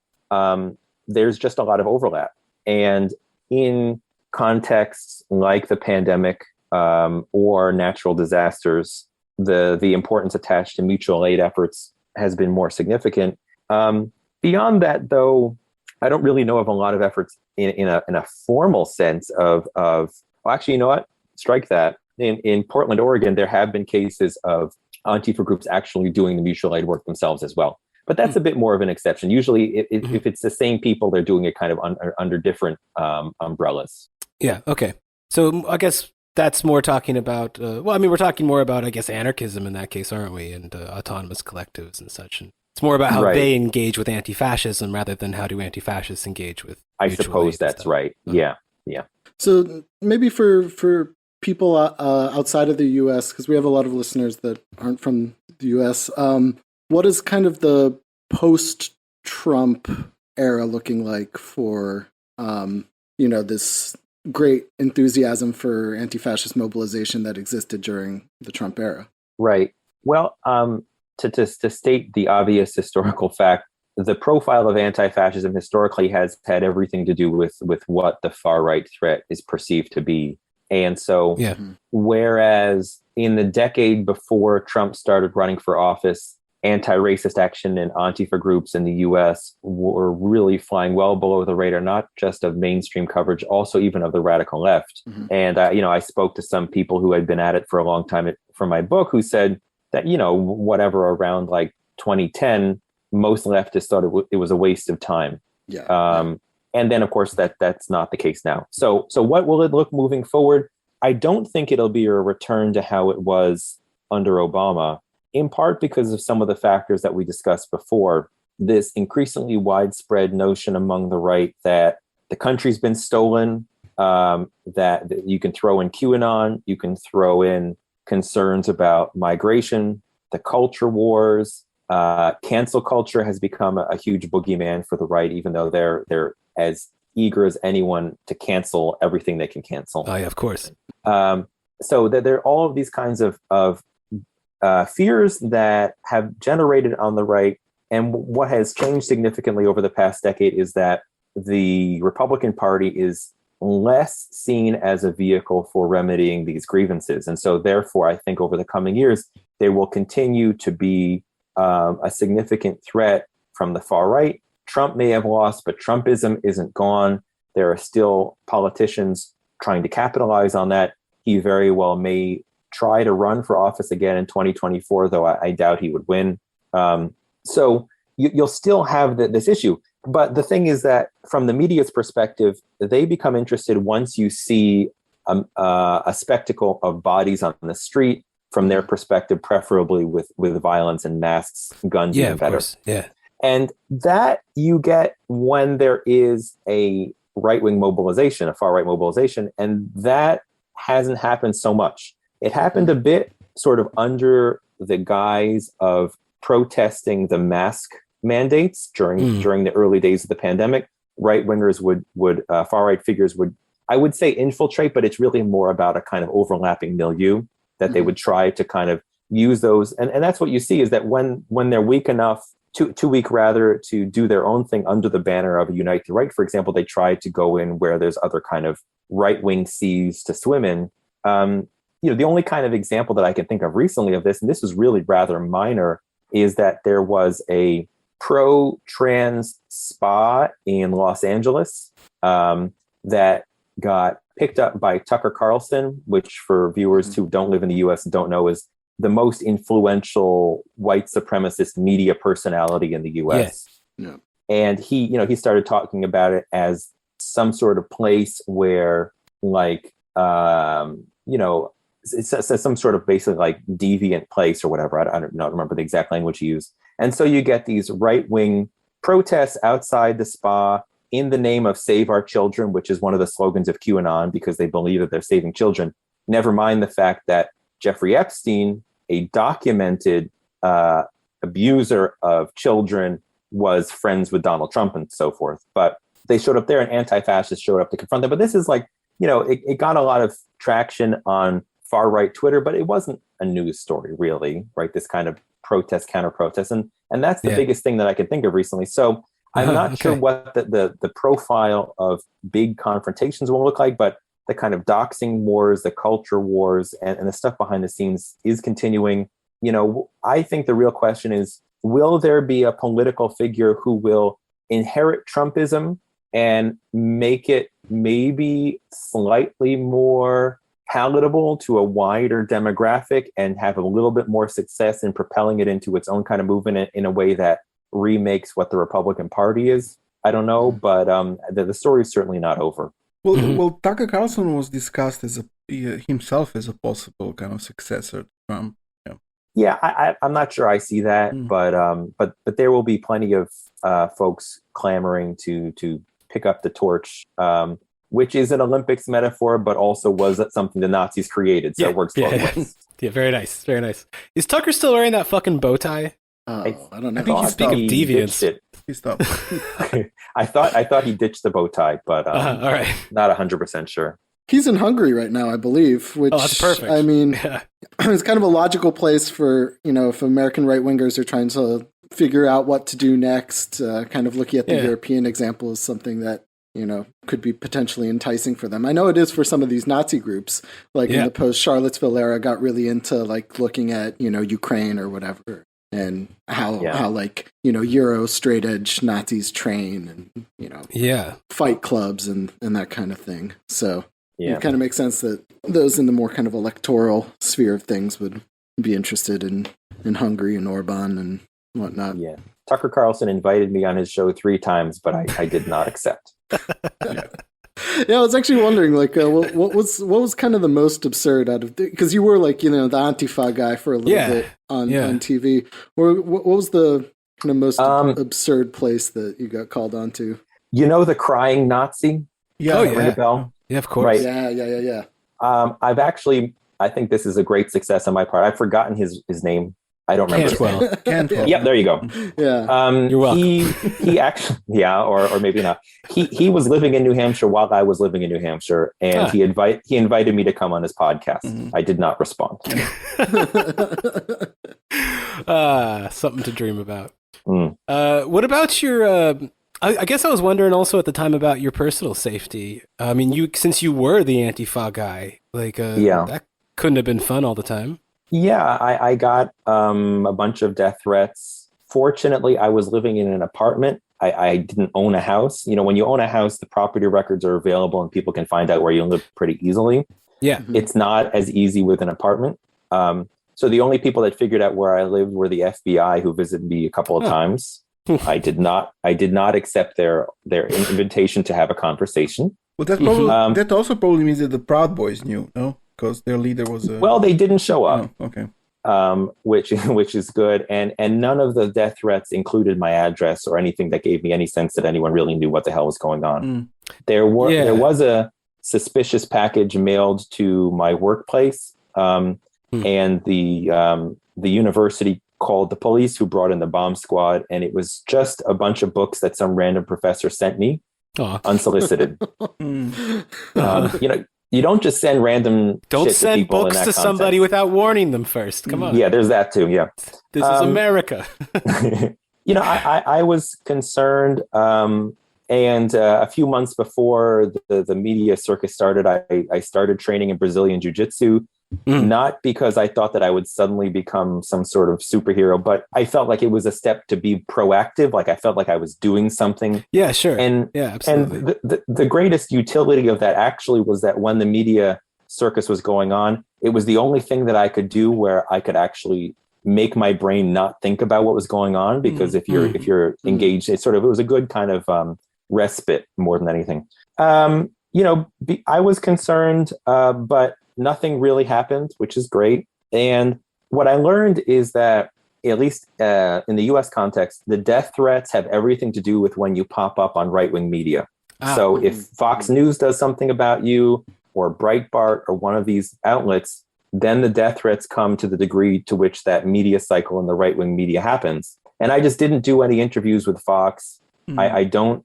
Speaker 1: there's just a lot of overlap. And in contexts like the pandemic or natural disasters, the importance attached to mutual aid efforts has been more significant. Beyond that, though, I don't really know of a lot of efforts in a formal sense of well, actually, you know what? Strike that. In Portland, Oregon, there have been cases of Antifa groups actually doing the mutual aid work themselves as well. But that's a bit more of an exception. Usually, if it's the same people, they're doing it kind of under different umbrellas.
Speaker 2: Yeah, okay. So I guess that's more talking about, we're talking more about, I guess, anarchism in that case, aren't we? And autonomous collectives and such. And it's more about how they engage with anti-fascism rather than how do anti-fascists engage with.
Speaker 1: I suppose that's right. Yeah.
Speaker 3: So maybe for people outside of the U.S., because we have a lot of listeners that aren't from the U.S., what is kind of the post-Trump era looking like for, this great enthusiasm for anti-fascist mobilization that existed during the Trump era?
Speaker 1: Right. Well, to state the obvious historical fact, the profile of anti-fascism historically has had everything to do with what the far-right threat is perceived to be. And so, whereas in the decade before Trump started running for office, anti-racist action and Antifa groups in the U.S. were really flying well below the radar, not just of mainstream coverage, also even of the radical left. And, I spoke to some people who had been at it for a long time for my book who said that, whatever around like 2010, most leftists thought it was a waste of time. And then, of course, that's not the case now. So what will it look moving forward? I don't think it'll be a return to how it was under Obama, in part because of some of the factors that we discussed before. This increasingly widespread notion among the right that the country's been stolen, that you can throw in QAnon, you can throw in concerns about migration, the culture wars. Cancel culture has become a huge boogeyman for the right, even though they're as eager as anyone to cancel everything they can cancel.
Speaker 2: Oh, yeah, of course.
Speaker 1: So that there are all of these kinds of fears that have generated on the right. And what has changed significantly over the past decade is that the Republican Party is less seen as a vehicle for remedying these grievances. And so therefore, I think over the coming years, they will continue to be a significant threat from the far right. Trump may have lost, but Trumpism isn't gone. There are still politicians trying to capitalize on that. He very well may try to run for office again in 2024, though I doubt he would win. So you'll still have this issue. But the thing is that from the media's perspective, they become interested once you see a spectacle of bodies on the street, from their perspective, preferably with violence and masks, guns, even better.
Speaker 2: Course. Yeah.
Speaker 1: And that you get when there is a right-wing mobilization, a far-right mobilization, and that hasn't happened so much. It happened a bit sort of under the guise of protesting the mask mandates during the early days of the pandemic. Right-wingers would far-right figures would, I would say, infiltrate, but it's really more about a kind of overlapping milieu that they would try to kind of use those. And that's what you see is that when they're weak enough, too weak rather, to do their own thing under the banner of a Unite the Right, for example, they try to go in where there's other kind of right-wing seas to swim in. The only kind of example that I can think of recently of this, and this is really rather minor, is that there was a pro-trans spa in Los Angeles that got picked up by Tucker Carlson, which for viewers who don't live in the U.S. and don't know is the most influential white supremacist media personality in the U.S.
Speaker 3: Yeah.
Speaker 1: And he started talking about it as some sort of place where it's some sort of basically like deviant place or whatever. I don't remember the exact language he used. And so you get these right-wing protests outside the spa in the name of Save Our Children, which is one of the slogans of QAnon because they believe that they're saving children. Never mind the fact that Jeffrey Epstein, a documented abuser of children, was friends with Donald Trump and so forth. But they showed up there and anti-fascists showed up to confront them. But this is like, it got a lot of traction on far-right Twitter, but it wasn't a news story really, right? This kind of protest, counter-protest. And that's the biggest thing that I can think of recently. So I'm not sure what the profile of big confrontations will look like, but the kind of doxing wars, the culture wars, and the stuff behind the scenes is continuing. I think the real question is, will there be a political figure who will inherit Trumpism and make it maybe slightly more palatable to a wider demographic and have a little bit more success in propelling it into its own kind of movement in a way that remakes what the Republican Party is? I don't know, but the story is certainly not over.
Speaker 4: Well, Tucker Carlson was discussed as himself as a possible kind of successor to Trump.
Speaker 1: Yeah, I'm not sure I see that, but there will be plenty of folks clamoring to pick up the torch. which is an Olympics metaphor, but also was something the Nazis created. So it works both ways.
Speaker 2: Yeah, very nice. Very nice. Is Tucker still wearing that fucking bow tie?
Speaker 3: I don't know.
Speaker 4: I think
Speaker 2: Speak of deviance.
Speaker 4: He stopped.
Speaker 1: I thought he ditched the bow tie, but
Speaker 2: all right.
Speaker 1: not 100% sure.
Speaker 3: He's in Hungary right now, I believe, which,
Speaker 2: that's perfect.
Speaker 3: I mean, it's kind of a logical place for, if American right-wingers are trying to figure out what to do next, kind of looking at the European example is something that, could be potentially enticing for them. I know it is for some of these Nazi groups, like in the post-Charlottesville era, got really into, like, looking at, Ukraine or whatever, and how like, Euro straight-edge Nazis train and, fight clubs and that kind of thing. So... Yeah. It kind of makes sense that those in the more kind of electoral sphere of things would be interested in Hungary and Orban and whatnot.
Speaker 1: Yeah. Tucker Carlson invited me on his show 3 times, but I did not accept.
Speaker 3: Yeah, I was actually wondering, like, what was kind of the most absurd out of, because you were like, the Antifa guy for a little bit on TV. Or what was the kind of most absurd place that you got called onto?
Speaker 1: The crying Nazi?
Speaker 2: Yeah.
Speaker 1: Ring a bell?
Speaker 2: Yeah, of course.
Speaker 1: Right.
Speaker 3: Yeah.
Speaker 1: I think this is a great success on my part. I've forgotten his name. I don't remember.
Speaker 4: Cantwell.
Speaker 1: Yep, there you go.
Speaker 3: Yeah.
Speaker 2: You're welcome.
Speaker 1: He actually, or maybe not. He was living in New Hampshire while I was living in New Hampshire, and he invited me to come on his podcast. Mm-hmm. I did not respond.
Speaker 2: Something to dream about. What about your... I guess I was wondering also at the time about your personal safety. I mean, since you were the Antifa guy, like, that couldn't have been fun all the time.
Speaker 1: Yeah, I got a bunch of death threats. Fortunately, I was living in an apartment. I didn't own a house. When you own a house, the property records are available and people can find out where you live pretty easily. Yeah. It's not as easy with an apartment. So the only people that figured out where I lived were the FBI, who visited me a couple of times. I did not accept their invitation to have a conversation.
Speaker 4: Well, that probably that also probably means that the Proud Boys knew, no? Because their leader was.
Speaker 1: Well, they didn't show up.
Speaker 4: Oh, okay.
Speaker 1: Which is good, and none of the death threats included my address or anything that gave me any sense that anyone really knew what the hell was going on. There was a suspicious package mailed to my workplace, and the university called the police, who brought in the bomb squad, and it was just a bunch of books that some random professor sent me, unsolicited. You don't just send random.
Speaker 2: Don't send books to somebody without warning them first. Come on.
Speaker 1: Yeah, there's that too. Yeah,
Speaker 2: this is America.
Speaker 1: I was concerned, and a few months before the media circus started, I started training in Brazilian Jiu-Jitsu. Not because I thought that I would suddenly become some sort of superhero, but I felt like it was a step to be proactive. Like I felt like I was doing something.
Speaker 2: Yeah, sure.
Speaker 1: And
Speaker 2: absolutely.
Speaker 1: And the greatest utility of that actually was that when the media circus was going on, it was the only thing that I could do where I could actually make my brain not think about what was going on. Because if you're engaged, it was a good kind of respite more than anything. I was concerned, but nothing really happened, which is great. And what I learned is that, at least in the US context, the death threats have everything to do with when you pop up on right-wing media. So if Fox News does something about you, or Breitbart, or one of these outlets, then the death threats come to the degree to which that media cycle in the right-wing media happens. And I just didn't do any interviews with Fox. I don't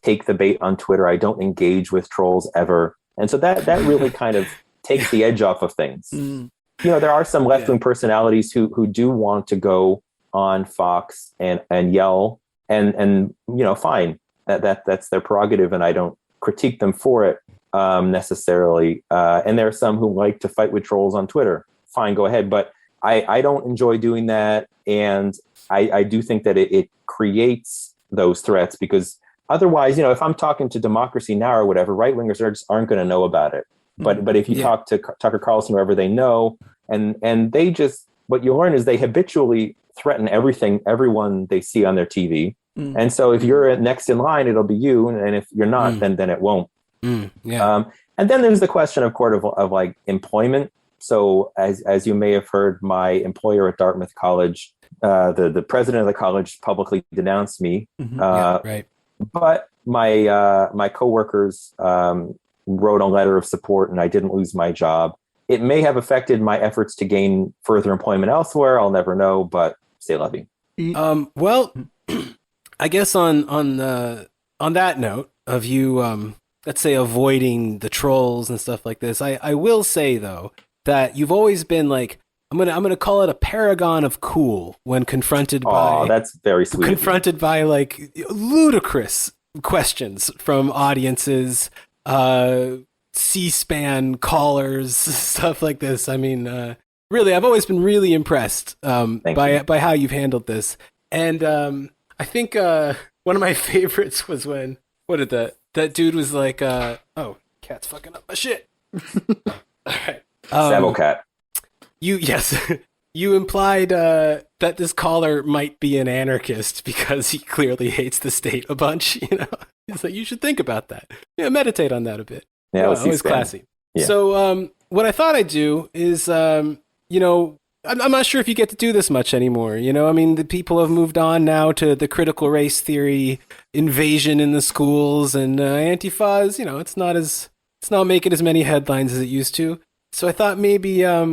Speaker 1: take the bait on Twitter. I don't engage with trolls ever. And so that really kind of takes the edge off of things. There are some left-wing personalities who do want to go on Fox and yell, and fine, that's their prerogative, and I don't critique them for it necessarily. And there are some who like to fight with trolls on Twitter. Fine, go ahead. But I don't enjoy doing that, and I do think that it creates those threats, because otherwise, if I'm talking to Democracy Now! Or whatever, right-wingers aren't going to know about it. But if you talk to Tucker Carlson, whoever, they know, and they just, what you learn is they habitually threaten everyone they see on their TV. And so if you're next in line, it'll be you, and if you're not, then it won't. And then there's the question, of course, of like employment. So as you may have heard, my employer at Dartmouth College, the president of the college publicly denounced me. But my coworkers wrote a letter of support, and I didn't lose my job. It may have affected my efforts to gain further employment elsewhere. I'll never know, but c'est la vie.
Speaker 2: Well, I guess on that note of you, let's say avoiding the trolls and stuff like this, I will say though that you've always been like, I'm gonna call it a paragon of cool when confronted by.
Speaker 1: Oh, that's very sweet.
Speaker 2: Confronted by like ludicrous questions from audiences, C-SPAN callers, stuff like this. I mean, really, I've always been really impressed by how you've handled this. And I think one of my favorites was when that dude was like, "Oh, cat's fucking up my shit." All right,
Speaker 1: Sabo cat.
Speaker 2: You implied that this caller might be an anarchist because he clearly hates the state a bunch. You know, he's like, you should think about that. Yeah, meditate on that a bit.
Speaker 1: Yeah,
Speaker 2: always classy. Yeah. So, what I thought I'd do is, you know, I'm not sure if you get to do this much anymore. You know, I mean, the people have moved on now to the critical race theory invasion in the schools, and Antifa is, you know, it's not making as many headlines as it used to. So I thought maybe, I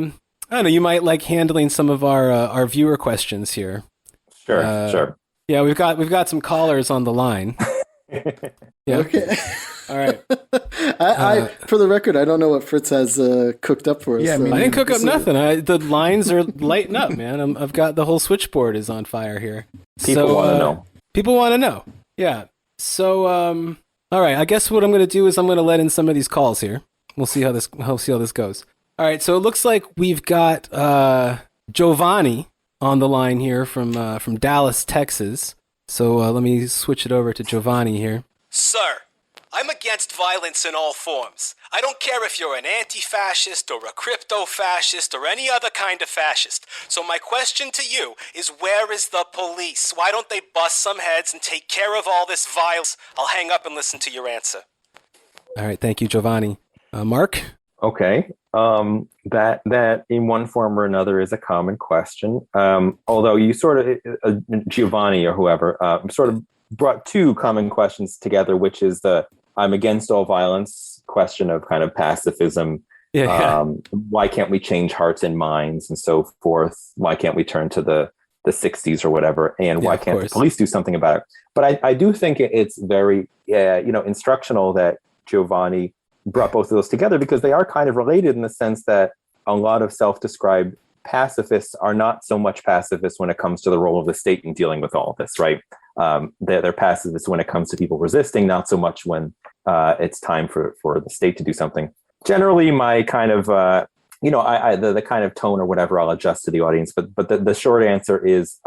Speaker 2: don't know, you might like handling some of our viewer questions here.
Speaker 1: Sure.
Speaker 2: Yeah, we've got some callers on the line. Yeah.
Speaker 3: Okay.
Speaker 2: All right.
Speaker 3: I for the record, I don't know what Fritz has cooked up for us.
Speaker 4: Yeah,
Speaker 3: so,
Speaker 2: I didn't cook up nothing. The lines are lighting up, man. I've got the whole switchboard is on fire here.
Speaker 1: People want to know.
Speaker 2: People want to know. Yeah. So, all right. I guess what I'm going to do is I'm going to let in some of these calls here. We'll see how this goes. All right. So it looks like we've got Giovanni on the line here from Dallas, Texas. So let me switch it over to Giovanni here.
Speaker 5: Sir, I'm against violence in all forms. I don't care if you're an anti-fascist or a crypto-fascist or any other kind of fascist. So my question to you is, where is the police? Why don't they bust some heads and take care of all this violence? I'll hang up and listen to your answer.
Speaker 2: All right. Thank you, Giovanni. Mark?
Speaker 1: Okay. That in one form or another is a common question. Although you sort of, Giovanni or whoever, sort of brought two common questions together, which is the I'm against all violence question of kind of pacifism.
Speaker 2: Yeah.
Speaker 1: Why can't we change hearts and minds and so forth? Why can't we turn to the 60s or whatever? And why can't the police do something about it? But I do think it's very, instructional that Giovanni brought both of those together, because they are kind of related in the sense that a lot of self-described pacifists are not so much pacifists when it comes to the role of the state in dealing with all of this, right? They're pacifists when it comes to people resisting, not so much when it's time for the state to do something. Generally, my kind of, the kind of tone or whatever I'll adjust to the audience. But the short answer is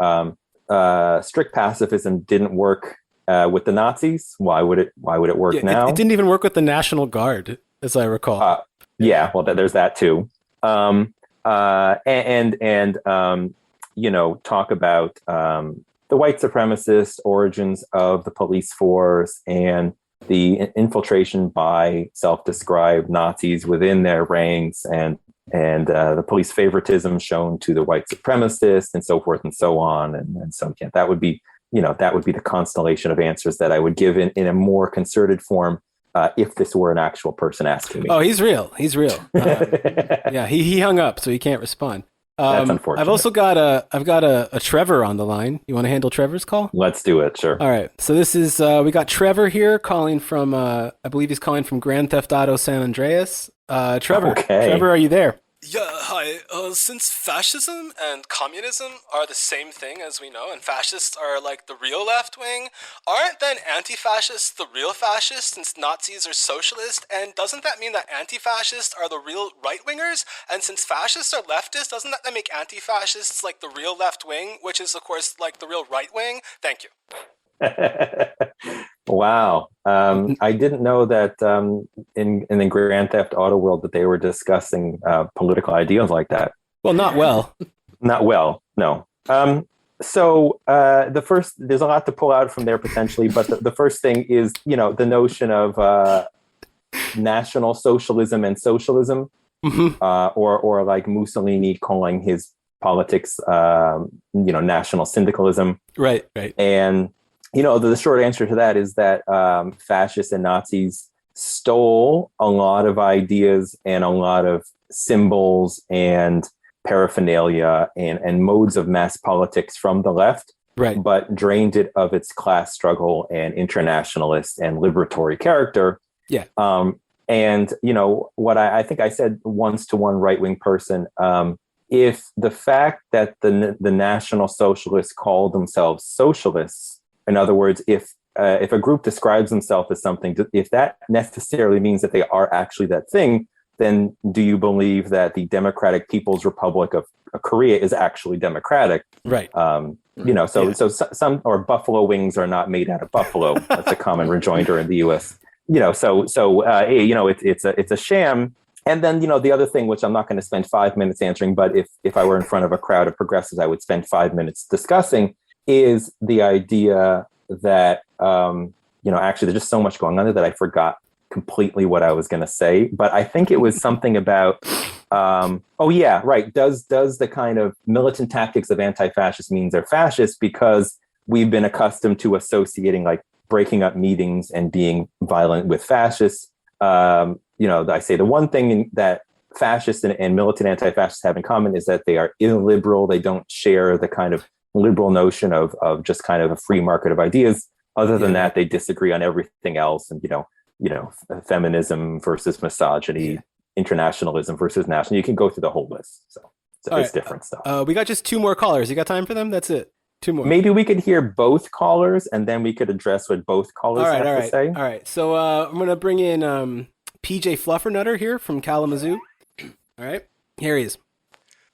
Speaker 1: strict pacifism didn't work with the Nazis. Why would it work now?
Speaker 2: It didn't even work with the National Guard, as I recall.
Speaker 1: Well, there's that too. Talk about the white supremacist origins of the police force and the infiltration by self-described Nazis within their ranks, and the police favoritism shown to the white supremacists, and so forth and so on. And so that would be the constellation of answers that I would give in a more concerted form if this were an actual person asking me.
Speaker 2: Oh, he's real. Yeah, he hung up, so he can't respond.
Speaker 1: That's unfortunate.
Speaker 2: I've also got a Trevor on the line. You want to handle Trevor's call?
Speaker 1: Let's do it. Sure.
Speaker 2: All right. So this is we got Trevor here calling from I believe he's calling from Grand Theft Auto San Andreas. Trevor.
Speaker 1: Okay.
Speaker 2: Trevor, are you there?
Speaker 5: Yeah, hi. Since fascism and communism are the same thing, as we know, and fascists are like the real left wing, aren't then anti-fascists the real fascists since Nazis are socialist? And doesn't that mean that anti-fascists are the real right-wingers? And since fascists are leftist, doesn't that then make anti-fascists like the real left wing, which is, of course, like the real right wing? Thank you.
Speaker 1: Wow. I didn't know that in the Grand Theft Auto world that they were discussing political ideals like that.
Speaker 2: Well, not well.
Speaker 1: Not well, no. So there's a lot to pull out from there potentially, but the first thing is, the notion of national socialism and socialism, or like Mussolini calling his politics, national syndicalism.
Speaker 2: Right.
Speaker 1: And The short answer to that is that fascists and Nazis stole a lot of ideas and a lot of symbols and paraphernalia and modes of mass politics from the left,
Speaker 2: Right.
Speaker 1: but drained it of its class struggle and internationalist and liberatory character.
Speaker 2: Yeah.
Speaker 1: And what I think I said once to one right-wing person, if the fact that the National Socialists call themselves socialists, in other words, if a group describes themselves as something, if that necessarily means that they are actually that thing, then do you believe that the Democratic People's Republic of Korea is actually democratic?
Speaker 2: Right.
Speaker 1: So some or buffalo wings are not made out of buffalo. That's a common rejoinder in the U.S. It's a sham. And then, the other thing, which I'm not going to spend 5 minutes answering, but if I were in front of a crowd of progressives, I would spend 5 minutes discussing, is the idea that, actually there's just so much going on there that I forgot completely what I was going to say. But I think it was something about, does the kind of militant tactics of anti-fascists means they're fascist because we've been accustomed to associating like breaking up meetings and being violent with fascists. I say the one thing that fascists and militant anti-fascists have in common is that they are illiberal. They don't share the kind of liberal notion of just kind of a free market of ideas. Other than that, they disagree on everything else. And, feminism versus misogyny, internationalism versus national. You can go through the whole list. So it's different stuff.
Speaker 2: We got just 2 more callers. You got time for them? That's it. 2 more.
Speaker 1: Maybe we could hear both callers and then we could address what both callers have to say.
Speaker 2: All right. So I'm going to bring in PJ Fluffernutter here from Kalamazoo. All right. Here he is.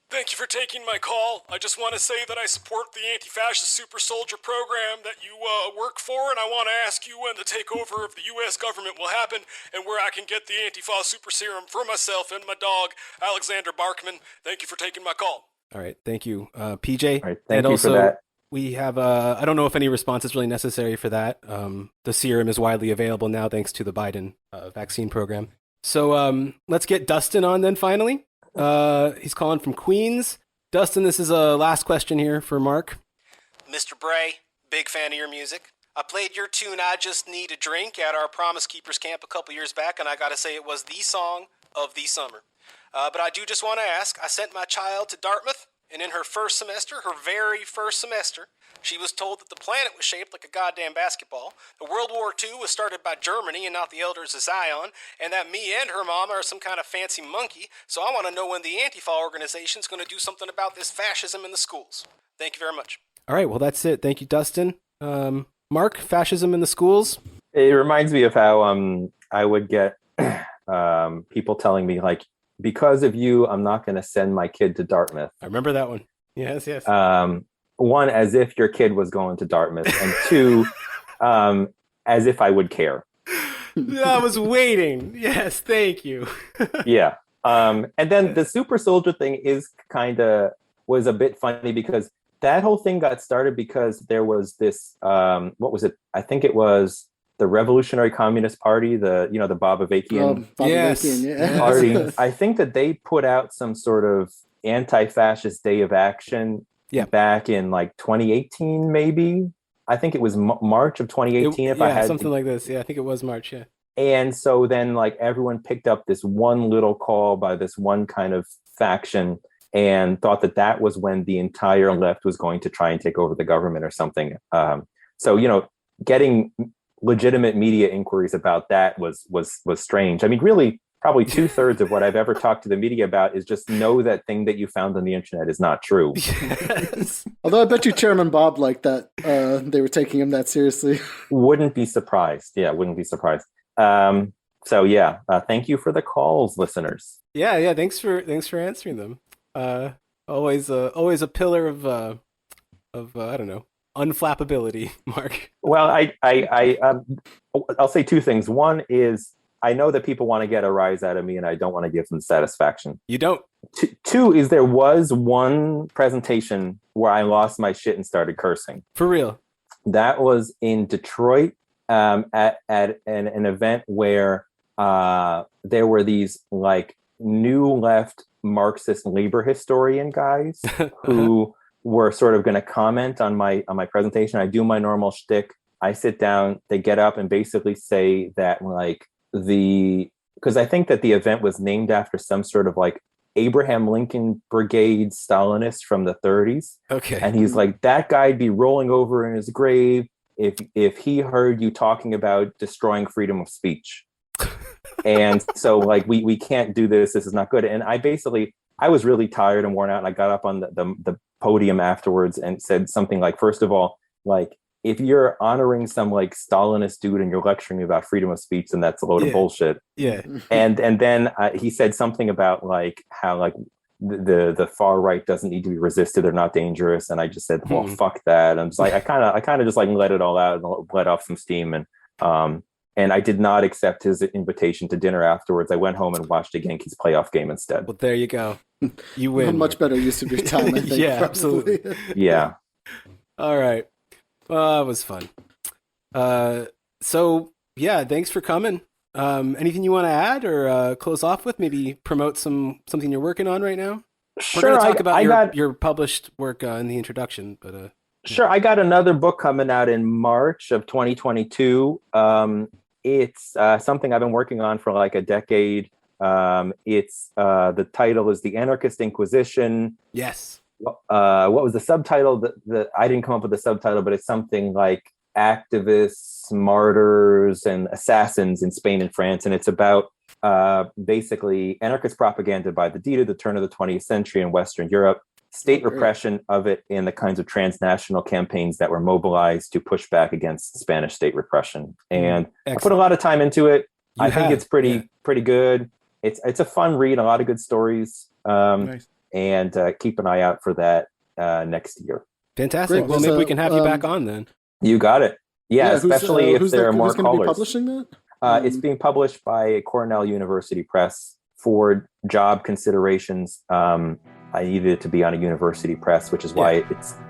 Speaker 5: Thank you for taking my call. I just want to say that I support the anti-fascist super soldier program that you work for, and I want to ask you when the takeover of the U.S. government will happen and where I can get the Antifa super serum for myself and my dog, Alexander Barkman. Thank you for taking my call.
Speaker 2: All right. Thank you, PJ.
Speaker 1: All right, thank you for that.
Speaker 2: We have, I don't know if any response is really necessary for that. The serum is widely available now thanks to the Biden vaccine program. So let's get Dustin on then finally. He's calling from Queens. Dustin, this is a last question here for Mark.
Speaker 6: Mr. Bray, big fan of your music. I played your tune, I Just Need a Drink, at our Promise Keepers camp a couple years back, and I gotta say it was the song of the summer. But I do just want to ask, I sent my child to Dartmouth, and in her very first semester, she was told that the planet was shaped like a goddamn basketball, that World War II was started by Germany and not the elders of Zion, and that me and her mama are some kind of fancy monkey, so I want to know when the Antifa organization is going to do something about this fascism in the schools. Thank you very much.
Speaker 2: All right, well, that's it. Thank you, Dustin. Mark, fascism in the schools?
Speaker 1: It reminds me of how I would get people telling me, like, because of you, I'm not going to send my kid to Dartmouth.
Speaker 2: I remember that one. Yes.
Speaker 1: One, as if your kid was going to Dartmouth, and 2, as if I would care.
Speaker 2: I was waiting. Yes, thank you.
Speaker 1: Yeah. And then the super soldier thing was a bit funny because that whole thing got started because there was this, what was it? I think it was the Revolutionary Communist Party, the Bobavakian party. I think that they put out some sort of anti-fascist day of action back in like 2018, maybe. I think it was March of 2018.
Speaker 2: Something like this. Yeah, I think it was March. Yeah.
Speaker 1: And so then like everyone picked up this one little call by this one kind of faction and thought that was when the entire left was going to try and take over the government or something. So, getting legitimate media inquiries about that was strange. I mean, really, probably 2/3 of what I've ever talked to the media about is just know that thing that you found on the internet is not true.
Speaker 2: Yes.
Speaker 3: Although I bet you Chairman Bob liked that. They were taking him that seriously.
Speaker 1: Wouldn't be surprised. Yeah, wouldn't be surprised. Thank you for the calls, listeners.
Speaker 2: Yeah. Thanks for answering them. Always a pillar of I don't know, unflappability, Mark.
Speaker 1: Well, I'll say 2 things. One is I know that people want to get a rise out of me, and I don't want to give them satisfaction.
Speaker 2: You don't.
Speaker 1: 2 is there was one presentation where I lost my shit and started cursing.
Speaker 2: For real.
Speaker 1: That was in Detroit at an event where there were these like new left Marxist labor historian guys who were sort of going to comment on my presentation. I do my normal shtick. I sit down, they get up and basically say that like because I think that the event was named after some sort of like Abraham Lincoln Brigade Stalinist from the 30s.
Speaker 2: Okay.
Speaker 1: And he's like, that guy'd be rolling over in his grave if he heard you talking about destroying freedom of speech. And so like we can't do this. This is not good. And I was really tired and worn out. And I got up on the podium afterwards and said something like, first of all, like, if you're honoring some like Stalinist dude and you're lecturing me about freedom of speech, then that's a load of bullshit.
Speaker 2: Yeah.
Speaker 1: And then he said something about like how like the far right doesn't need to be resisted. They're not dangerous. And I just said, well, fuck that. I'm just like, I kind of just like let it all out and let off some steam. And I did not accept his invitation to dinner afterwards. I went home and watched a Yankees playoff game instead.
Speaker 2: Well, there you go. You win.
Speaker 3: A much better use of your time, I think.
Speaker 2: Yeah,
Speaker 3: probably.
Speaker 2: absolutely.
Speaker 1: Yeah.
Speaker 2: All right. Well, it was fun. So yeah, thanks for coming. Anything you want to add or close off with? Maybe promote something you're working on right now.
Speaker 1: Sure.
Speaker 2: We're going to talk about your published work in the introduction, but
Speaker 1: sure. I got another book coming out in March of 2022. It's something I've been working on for like a decade. It's the title is The Anarchist Inquisition.
Speaker 2: Yes.
Speaker 1: What was the subtitle? I didn't come up with the subtitle, but it's something like Activists, Martyrs, and Assassins in Spain and France. And it's about basically anarchist propaganda by the DITA, the turn of the 20th century in Western Europe, state repression of it, and the kinds of transnational campaigns that were mobilized to push back against Spanish state repression. And I put a lot of time into it. I think it's pretty good. It's a fun read, a lot of good stories.
Speaker 4: Nice.
Speaker 1: And keep an eye out for that next year.
Speaker 2: Fantastic.
Speaker 3: Great.
Speaker 2: Well, maybe we can have you back on then.
Speaker 1: You got it. Yeah, especially if there are more
Speaker 3: who's going to be
Speaker 1: callers.
Speaker 3: publishing that?
Speaker 1: It's being published by Cornell University Press for job considerations. I needed it to be on a university press, which is why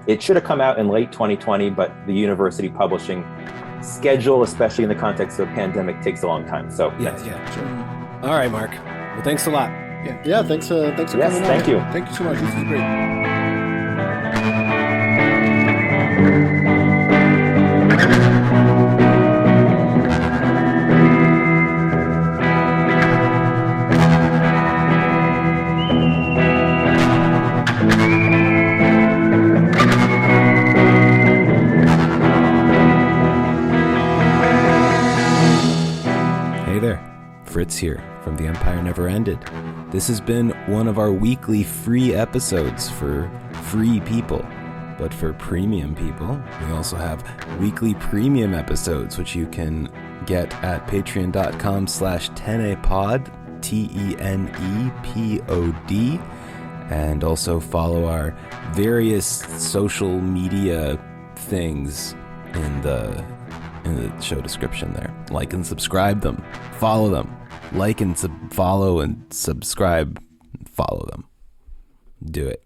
Speaker 1: it should have come out in late 2020, but the university publishing schedule, especially in the context of a pandemic, takes a long time. So
Speaker 2: Yeah, sure. All right, Mark. Well, thanks a lot.
Speaker 3: Yeah, thanks for
Speaker 1: yes,
Speaker 3: coming on.
Speaker 1: thank you.
Speaker 4: Thank you so much. This is great.
Speaker 2: Hey there, Fritz here from The Empire Never Ended. This has been one of our weekly free episodes for free people. But for premium people, we also have weekly premium episodes, which you can get at patreon.com/tenepod, TENEPOD, and also follow our various social media things in the show description there. Like and subscribe them. Follow them. Like and follow and subscribe. Follow them. Do it.